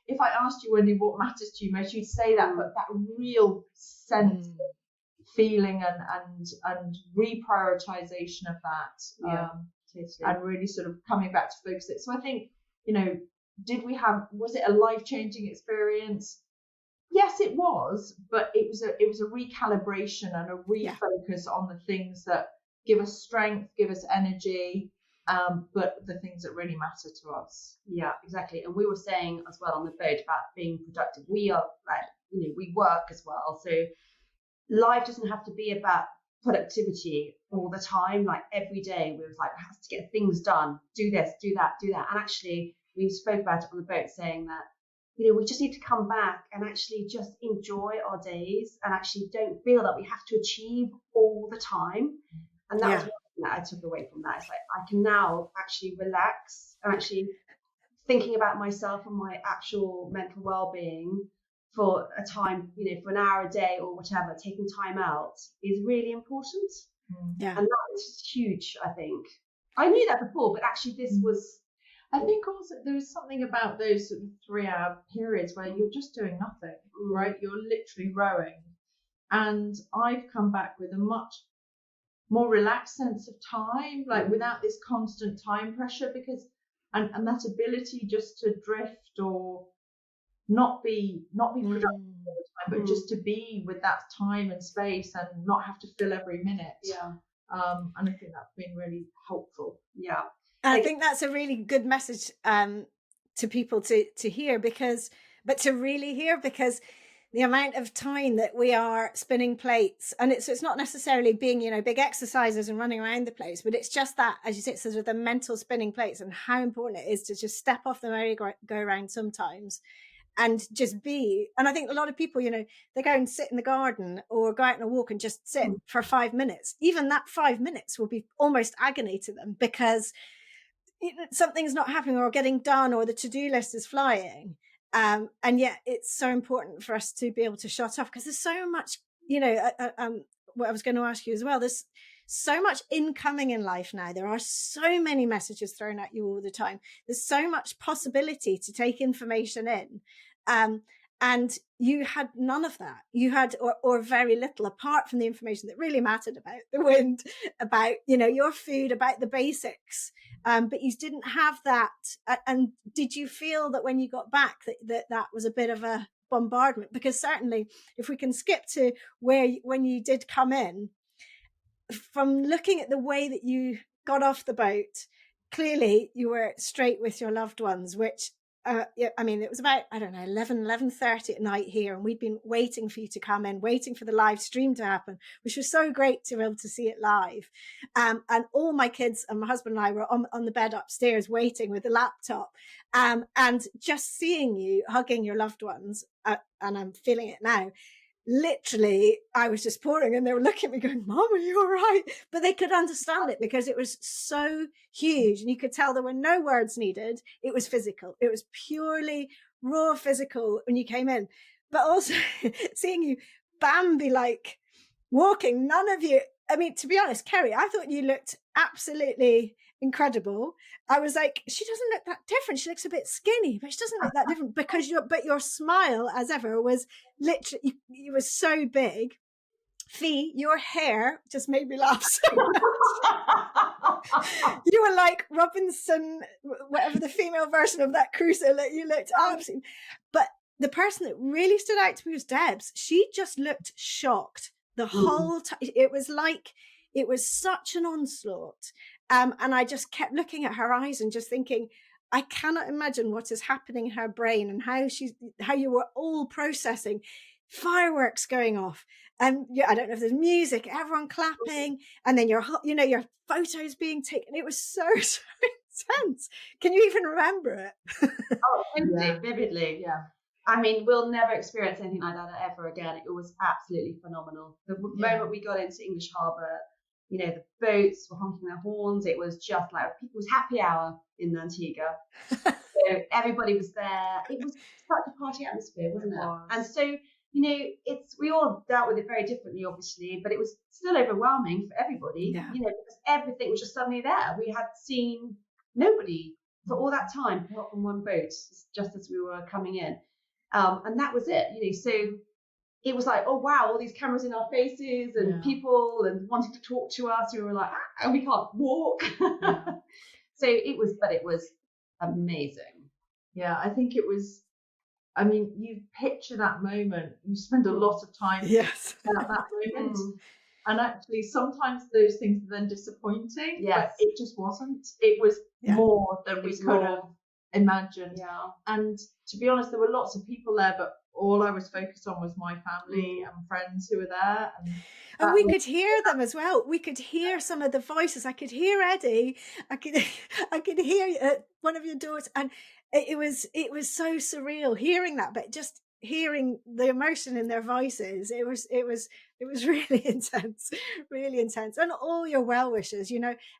If I asked you, Wendy, what matters to you most, you'd say that, but that real sense of feeling and reprioritization of that, and really sort of coming back to focus it. So I think, was it a life-changing experience? Yes, it was, but it was a recalibration and a refocus on the things that give us strength, give us energy, but the things that really matter to us. Yeah, exactly. And we were saying as well on the boat about being productive. We are we work as well. So life doesn't have to be about productivity all the time. Like every day we was like, we have to get things done, do this, do that, do that. And actually we spoke about it on the boat, saying that, we just need to come back and actually just enjoy our days and actually don't feel that we have to achieve all the time. And that was one thing that I took away from that. It's like, I can now actually relax and actually thinking about myself and my actual mental well-being for a time, for an hour a day or whatever, taking time out is really important. Yeah. And that is huge, I think. I knew that before, but actually this was... I think also there is something about those sort of 3-hour periods where you're just doing nothing, right? You're literally rowing. And I've come back with a much more relaxed sense of time, like without this constant time pressure, because and that ability just to drift or not be productive all the time, but just to be with that time and space and not have to fill every minute. Yeah. And I think that's been really helpful. Yeah. I think that's a really good message to people to hear, because to really hear, because the amount of time that we are spinning plates, and it's not necessarily being, big exercises and running around the place, but it's just that, as you say, it's sort of the mental spinning plates, and how important it is to just step off the merry-go-round sometimes and just be. And I think a lot of people, they go and sit in the garden or go out on a walk and just sit for 5 minutes. Even that 5 minutes will be almost agony to them, because something's not happening or getting done, or the to-do list is flying. And yet it's so important for us to be able to shut off, because there's so much, what I was going to ask you as well, there's so much incoming in life now. There are so many messages thrown at you all the time. There's so much possibility to take information in. And you had none of that. You had, or very little, apart from the information that really mattered about the wind, about, your food, about the basics. But you didn't have that. And did you feel that when you got back that was a bit of a bombardment? Because certainly, if we can skip to when you did come in, from looking at the way that you got off the boat, clearly you were straight with your loved ones, which, it was about, 11:30 at night here, and we'd been waiting for you to come in, waiting for the live stream to happen, which was so great to be able to see it live. And all my kids and my husband and I were on the bed upstairs waiting with the laptop, and just seeing you hugging your loved ones, and I'm feeling it now. Literally, I was just pouring, and they were looking at me going, "Mom, are you all right?" But they could understand it because it was so huge, and you could tell there were no words needed. It was physical. It was purely raw physical when you came in. But also seeing you Bambi-like walking, none of you, to be honest, Kerry, I thought you looked absolutely incredible. I was like, she doesn't look that different. She looks a bit skinny, but she doesn't look that different, because your smile, as ever, was literally, it was so big. Fee, your hair just made me laugh so much. You were like Robinson, whatever the female version of that Crusoe. You looked absolutely. But the person that really stood out to me was Debs. She just looked shocked the whole time. It was like, it was such an onslaught. And I just kept looking at her eyes and just thinking, I cannot imagine what is happening in her brain, and how you were all processing fireworks going off. And I don't know if there's music, everyone clapping, and then your photos being taken. It was so intense. Can you even remember it? Vividly. Yeah. We'll never experience anything like that ever again. It was absolutely phenomenal. The moment we got into English Harbour, the boats were honking their horns. It was just like people's happy hour in Antigua. So everybody was there. It was such a party atmosphere, wasn't it? And so, we all dealt with it very differently, obviously, but it was still overwhelming for everybody, because everything was just suddenly there. We had seen nobody for all that time, apart from one boat, just as we were coming in. And that was it, so it was like, oh wow, all these cameras in our faces and people and wanting to talk to us. We were like, and we can't walk. So it was amazing. Yeah, I think it was. You picture that moment. You spend a lot of time at that moment, and actually sometimes those things are then disappointing. But it just wasn't. It was more than we could have imagined. Yeah. And to be honest, there were lots of people there, but all I was focused on was my family and friends who were there. And we could hear them as well. We could hear some of the voices. I could hear Eddie. I could hear one of your daughters, and it was so surreal hearing that, but just hearing the emotion in their voices. It was really intense, really intense. And all your well wishers,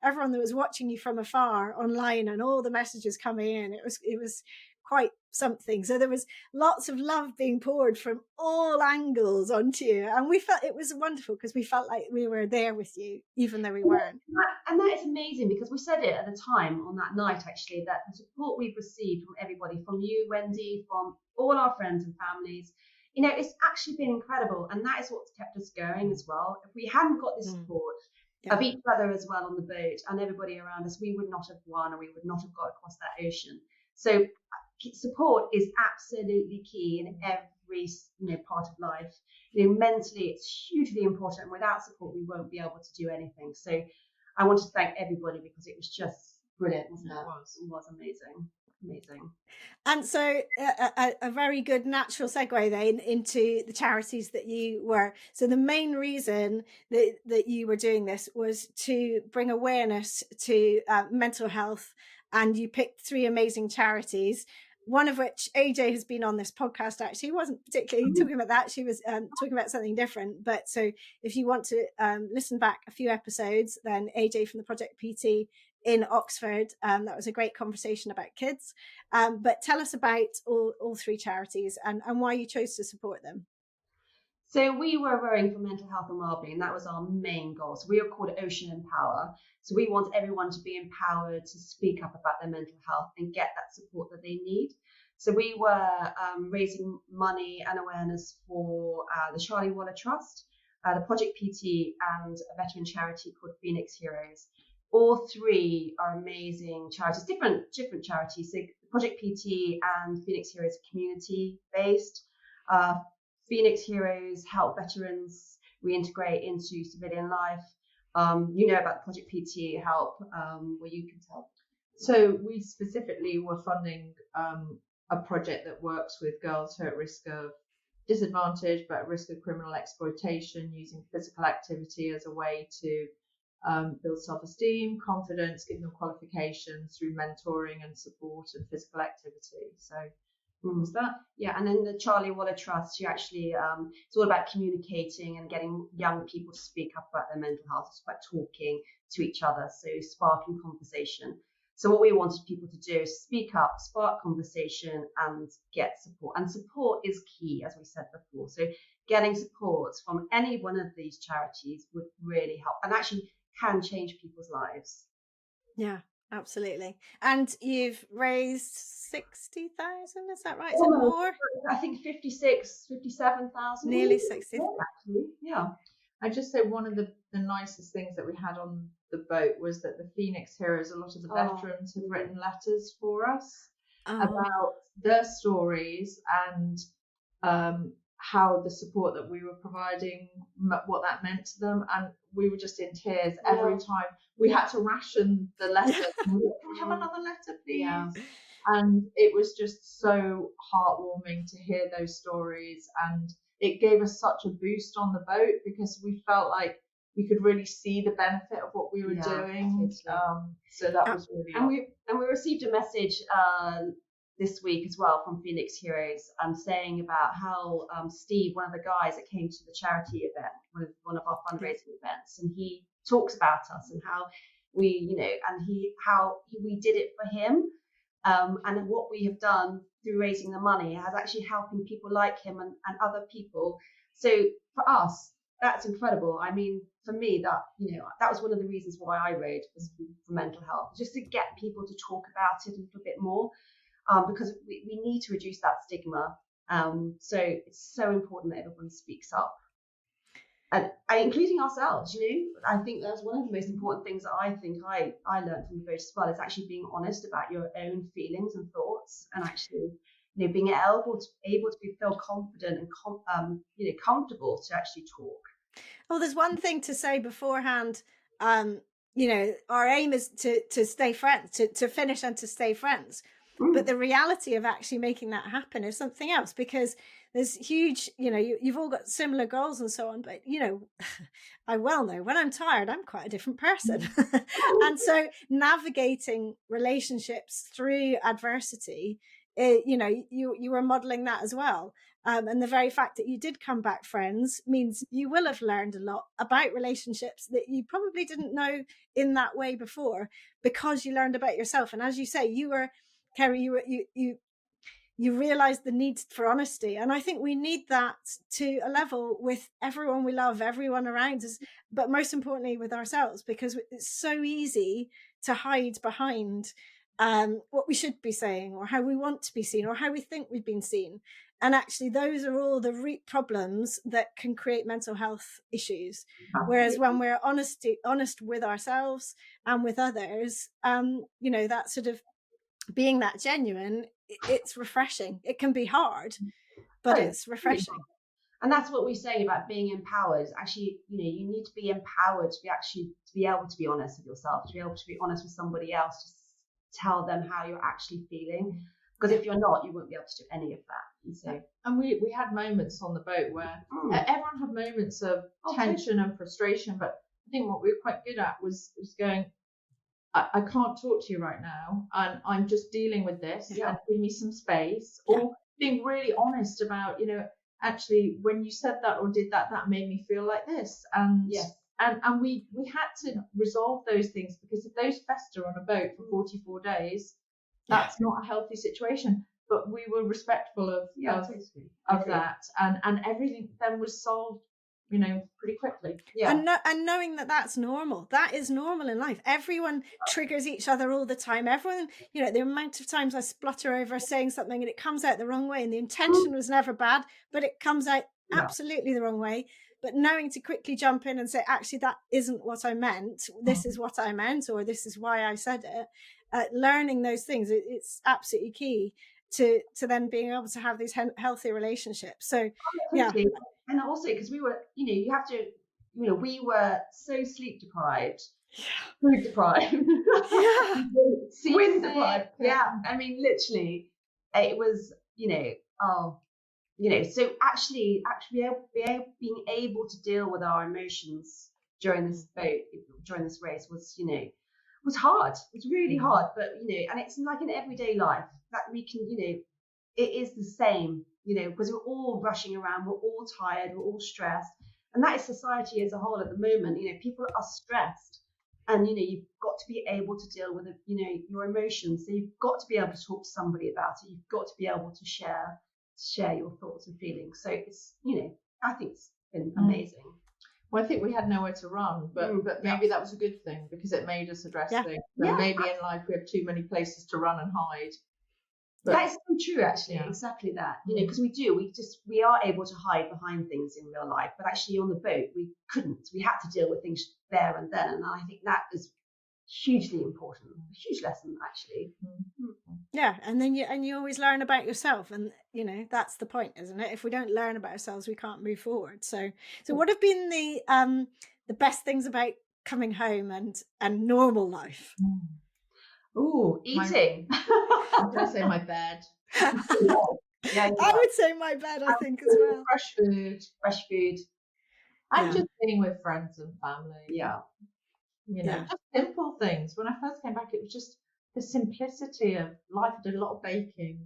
everyone that was watching you from afar online, and all the messages coming in. It was quite something. So there was lots of love being poured from all angles onto you, and we felt it was wonderful, because we felt like we were there with you, even though we weren't. And that is amazing, because we said it at the time on that night, actually, that the support we've received from everybody, from you, Wendy, from all our friends and families, it's actually been incredible, and that is what's kept us going as well. If we hadn't got the support of each other as well on the boat and everybody around us, we would not have won, or we would not have got across that ocean. So support is absolutely key in every part of life. Mentally, it's hugely important, and without support we won't be able to do anything. So I want to thank everybody, because it was just brilliant, wasn't it? It was amazing. Amazing. And so a very good natural segue then into the charities that you were. So the main reason that you were doing this was to bring awareness to mental health, and you picked 3 amazing charities. One of which AJ has been on this podcast. Actually, wasn't particularly talking about that. She was talking about something different. But so if you want to listen back a few episodes, then AJ from the Project PT in Oxford, that was a great conversation about kids. But tell us about all 3 charities and why you chose to support them. So we were rowing for mental health and wellbeing. That was our main goal. So we are called Ocean Empower. So we want everyone to be empowered to speak up about their mental health and get that support that they need. So we were raising money and awareness for the Charlie Waller Trust, the Project PT, and a veteran charity called Phoenix Heroes. All 3 are amazing charities, different charities. So Project PT and Phoenix Heroes are community-based. Phoenix Heroes help veterans reintegrate into civilian life. You know about Project PT help, where you can tell. So we specifically were funding a project that works with girls who are at risk of disadvantage, but at risk of criminal exploitation, using physical activity as a way to build self-esteem, confidence, give them qualifications through mentoring and support and physical activity. So what was that? Yeah, and then the Charlie Waller Trust, you actually, it's all about communicating and getting young people to speak up about their mental health. It's about talking to each other, so sparking conversation. So what we wanted people to do is speak up, spark conversation, and get support. And support is key, as we said before. So getting support from any one of these charities would really help, and actually can change people's lives. Yeah, absolutely. And you've raised 60,000, is that right? Is it more? I think 57,000. Nearly 60. Actually, yeah. I'd just say one of the nicest things that we had on the boat was that the Phoenix Heroes, a lot of the veterans have written letters for us about their stories and how the support that we were providing, what that meant to them. And we were just in tears every time. We had to ration the letter. Can we have another letter, please? Yeah. And it was just so heartwarming to hear those stories. And it gave us such a boost on the boat because we felt like we could really see the benefit of what we were doing. So that was really and we received a message this week as well from Phoenix Heroes saying about how Steve, one of the guys that came to the charity event, one of our fundraising events, and he talks about us and how we, we did it for him. And what we have done through raising the money has actually helping people like him and other people. So for us, that's incredible. I mean, for me, that was one of the reasons why I rode was for mental health, just to get people to talk about it a little bit more, because we need to reduce that stigma. So it's so important that everyone speaks up. And including ourselves, I think that's one of the most important things that I think I learned from the boat as well, is actually being honest about your own feelings and thoughts, and actually, being able to feel confident and comfortable to actually talk. Well, there's one thing to say beforehand. Our aim is to stay friends, to finish and to stay friends. But the reality of actually making that happen is something else, because there's huge, you've all got similar goals and so on. But, I well know when I'm tired, I'm quite a different person. And so navigating relationships through adversity, you were modeling that as well. And the very fact that you did come back friends means you will have learned a lot about relationships that you probably didn't know in that way before, because you learned about yourself. And as you say, Kerry, you realized the need for honesty. And I think we need that to a level with everyone we love, everyone around us, but most importantly with ourselves, because it's so easy to hide behind what we should be saying, or how we want to be seen, or how we think we've been seen. And actually, those are all the root problems that can create mental health issues. Whereas when we're honest with ourselves and with others, that sort of being that genuine, it's refreshing. It can be hard, but it's refreshing. And that's what we're saying about being empowered. Actually, you need to be empowered to be able to be honest with yourself, to be able to be honest with somebody else, tell them how you're actually feeling. Because if you're not, you won't be able to do any of that. And so, and we had moments on the boat where everyone had moments of tension and frustration, but I think what we were quite good at was going, I can't talk to you right now, and I'm just dealing with this, and give me some space. Or being really honest about, actually, when you said that or did that, that made me feel like this. And and we had to resolve those things, because if those fester on a boat for 44 days, that's not a healthy situation. But we were respectful of that, and everything then was solved, pretty quickly. And knowing that that's normal. That is normal in life. Everyone triggers each other all the time. Everyone, the amount of times I splutter over saying something and it comes out the wrong way, and the intention was never bad, but it comes out absolutely the wrong way. But knowing to quickly jump in and say, actually, that isn't what I meant. This is what I meant, or this is why I said it. Learning those things, it's absolutely key to then being able to have these healthy relationships. So, And also, because we were, you have to, we were so sleep deprived, food deprived, wind deprived. I mean, literally, it was, so actually being able to deal with our emotions during this race was hard. It was really hard, but and it's like in everyday life that we can, it is the same, because we're all rushing around, we're all tired, we're all stressed, and that is society as a whole at the moment. People are stressed, and you've got to be able to deal with your emotions. So you've got to be able to talk to somebody about it. You've got to be able to share your thoughts and feelings. So it's I think it's been amazing. Well, I think we had nowhere to run, but maybe that was a good thing, because it made us address things. And maybe in life we have too many places to run and hide. But that is so true, actually. Exactly that. Because we are able to hide behind things in real life, but actually on the boat we couldn't. We had to deal with things there and then, and I think that is hugely important. A huge lesson, actually. And then you always learn about yourself, and that's the point, isn't it? If we don't learn about ourselves, we can't move forward. So what have been the best things about coming home and normal life? Eating. I'm going to say my bed. I would say my bed, I think, as well. Fresh food. And just being with friends and family. Just simple things. When I first came back, it was just the simplicity of life. I did a lot of baking.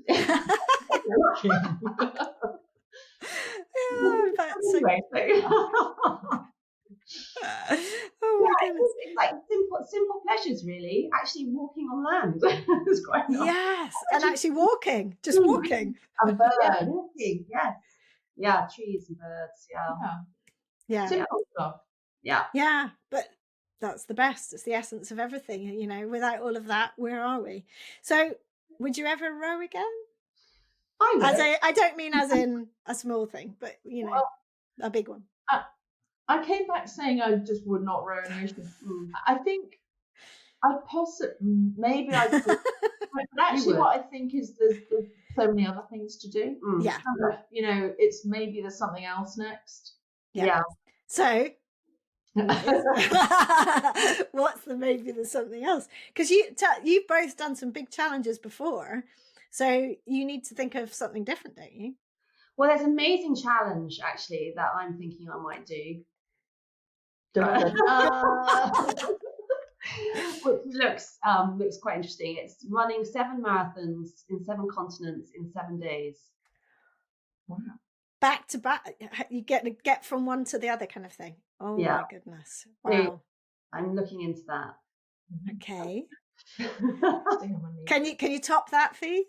It's like simple pleasures, really. Actually walking on land is quite nice. Yes, and actually walking. And birds. Walking, trees and birds, simple stuff. But that's the best. It's the essence of everything. Without all of that, where are we? So would you ever row again? I would. I don't mean as in a small thing, but a big one. I came back saying I just would not row an ocean. I think I maybe I could. But actually what I think is there's so many other things to do. It's maybe there's something else next. So what's maybe there's something else, because you've both done some big challenges before, so you need to think of something different, don't you? Well, there's an amazing challenge actually that I'm thinking I might do. Which looks quite interesting. It's running 7 marathons in 7 continents in 7 days. Wow. Back to back, you get from one to the other kind of thing. Oh my goodness. Wow. I'm looking into that. Okay. Can you top that, Fee?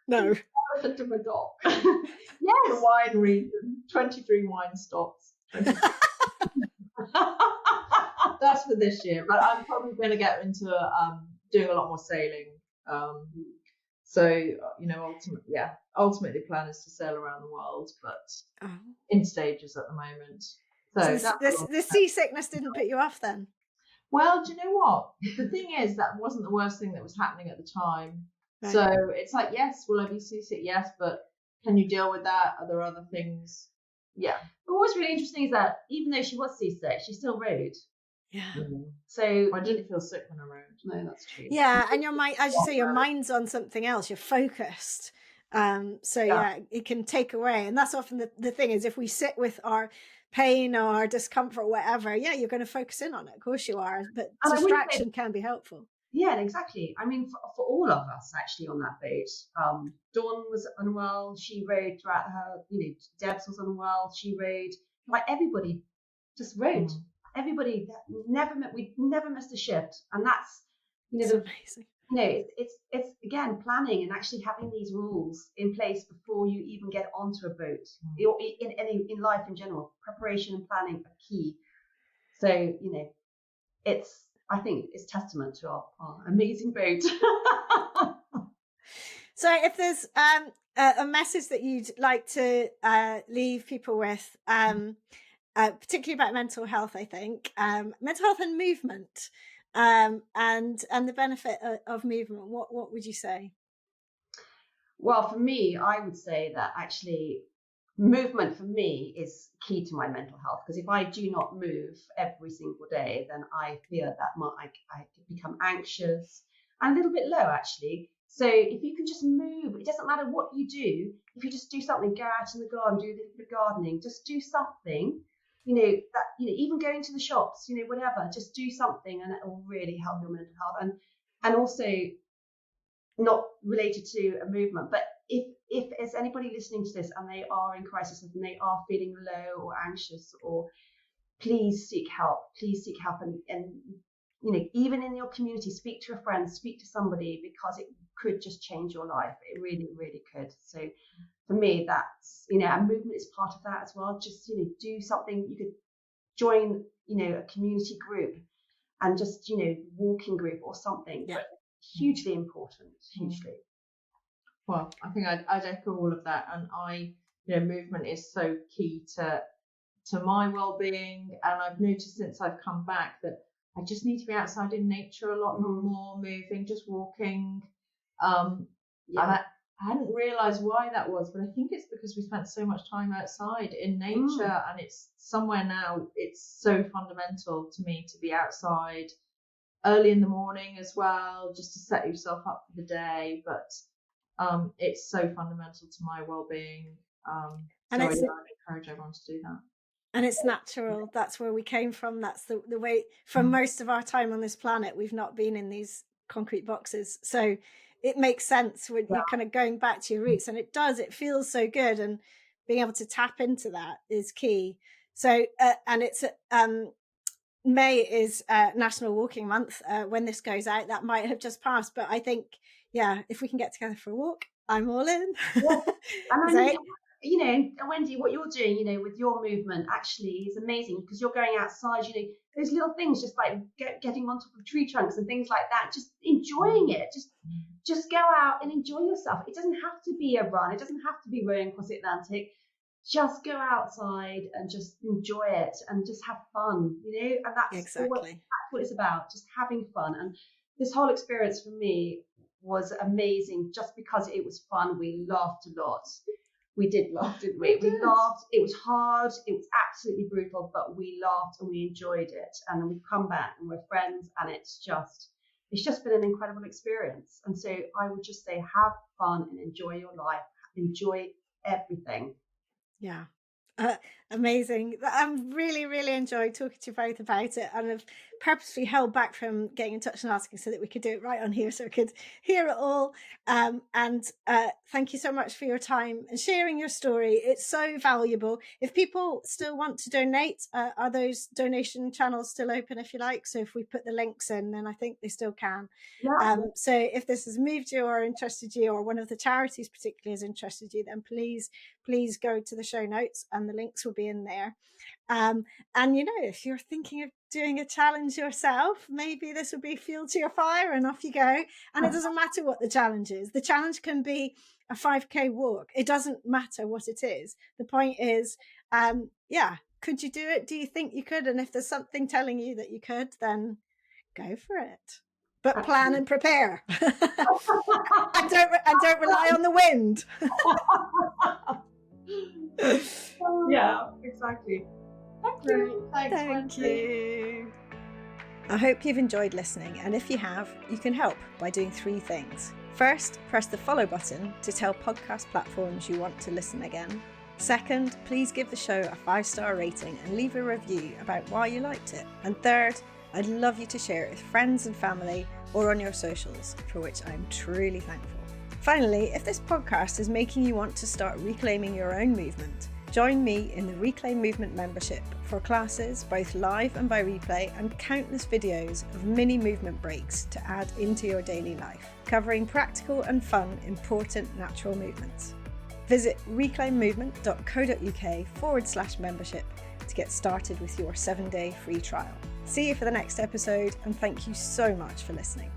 No. Elephant of a dock. Yes. The wine region. 23 wine stops. That's for this year, but I'm probably going to get into doing a lot more sailing. So ultimately the plan is to sail around the world, but in stages at the moment. So the seasickness didn't put you off then? Well, do you know what? The thing is, that wasn't the worst thing that was happening at the time. Right. So it's like, yes, will I be seasick? Yes, but can you deal with that? Are there other things? Yeah. But what's really interesting is that even though she was seasick, she still rowed. Yeah. So I didn't feel sick when I rode. No, that's true. Yeah, and your mind, as you say, your mind's on something else. You're focused. So it can take away, and that's often the thing is, if we sit with our pain or our discomfort or whatever, you're going to focus in on it. Of course you are, but And distraction can be helpful. Yeah, exactly. I mean, for all of us actually on that boat, Dawn was unwell. She rode throughout her, Debs was unwell. She rode, like everybody just rode. Everybody we never missed a shift. And that's, It's amazing. It's again, planning and actually having these rules in place before you even get onto a boat. In life in general, preparation and planning are key. So, I think it's testament to our amazing boat. So if there's a message that you'd like to leave people with, particularly about mental health, I think, mental health and movement, and the benefit of movement, what would you say? Well, for me, I would say that actually movement for me is key to my mental health, because if I do not move every single day, then I fear that I become anxious and a little bit low actually. So if you can just move, it doesn't matter what you do. If you just do something, go out in the garden, do a little bit of gardening, just do something, even going to the shops, whatever, just do something, and it will really help your mental health. And also, not related to a movement, but if there's anybody listening to this and they are in crisis and they are feeling low or anxious, or please seek help, and even in your community, speak to a friend, speak to somebody, because it could just change your life. It really, really could. So for me, that's, and movement is part of that as well. Just, do something. You could join, a community group and just, walking group or something. Yeah. But hugely important, hugely. Well, I think I'd echo all of that, and movement is so key to my well-being. And I've noticed since I've come back that I just need to be outside in nature a lot more, moving, just walking. And I hadn't realised why that was, but I think it's because we spent so much time outside in nature, and it's somewhere now. It's so fundamental to me to be outside early in the morning as well, just to set yourself up for the day. But it's so fundamental to my well-being. And so I encourage everyone to do that. And it's natural. That's where we came from. That's the way. For most of our time on this planet, we've not been in these concrete boxes. So it makes sense when you're kind of going back to your roots, and it does. It feels so good, and being able to tap into that is key. So and it's May is National Walking Month. When this goes out, that might have just passed, but I think, if we can get together for a walk, I'm all in. Wendy, what you're doing, with your movement actually is amazing, because you're going outside, those little things, just like getting on top of tree trunks and things like that, just enjoying it. Just go out and enjoy yourself. It doesn't have to be a run. It doesn't have to be rowing across the Atlantic. Just go outside and just enjoy it and just have fun, and that's exactly what it's about, just having fun. And this whole experience for me was amazing, just because it was fun. We laughed a lot. We did laugh, didn't we? We laughed. It was hard. It was absolutely brutal, but we laughed and we enjoyed it. And then we've come back and we're friends, and it's just been an incredible experience. And so I would just say, have fun and enjoy your life. Enjoy everything. Yeah. Amazing. I'm really, really enjoyed talking to you both about it, and I've purposely held back from getting in touch and asking so that we could do it right on here, so we could hear it all. And thank you so much for your time and sharing your story. It's so valuable. If people still want to donate, are those donation channels still open, if you like? So if we put the links in, then I think they still can. So if this has moved you or interested you, or one of the charities particularly has interested you, then please go to the show notes and the links will be in there. And if you're thinking of doing a challenge yourself, maybe this will be fuel to your fire, and off you go. And it doesn't matter what the challenge is. The challenge can be a 5K walk. It doesn't matter what it is. The point is, could you do it? Do you think you could? And if there's something telling you that you could, then go for it. But plan and prepare. and don't rely on the wind. Yeah, exactly. Thank you. Thank you. I hope you've enjoyed listening, and if you have, you can help by doing 3 things. First, press the follow button to tell podcast platforms you want to listen again. Second, please give the show a 5-star rating and leave a review about why you liked it. And third, I'd love you to share it with friends and family or on your socials, for which I'm truly thankful. Finally, if this podcast is making you want to start reclaiming your own movement, join me in the Reclaim Movement membership for classes, both live and by replay, and countless videos of mini movement breaks to add into your daily life, covering practical and fun, important natural movements. Visit reclaimmovement.co.uk/membership to get started with your 7-day free trial. See you for the next episode, and thank you so much for listening.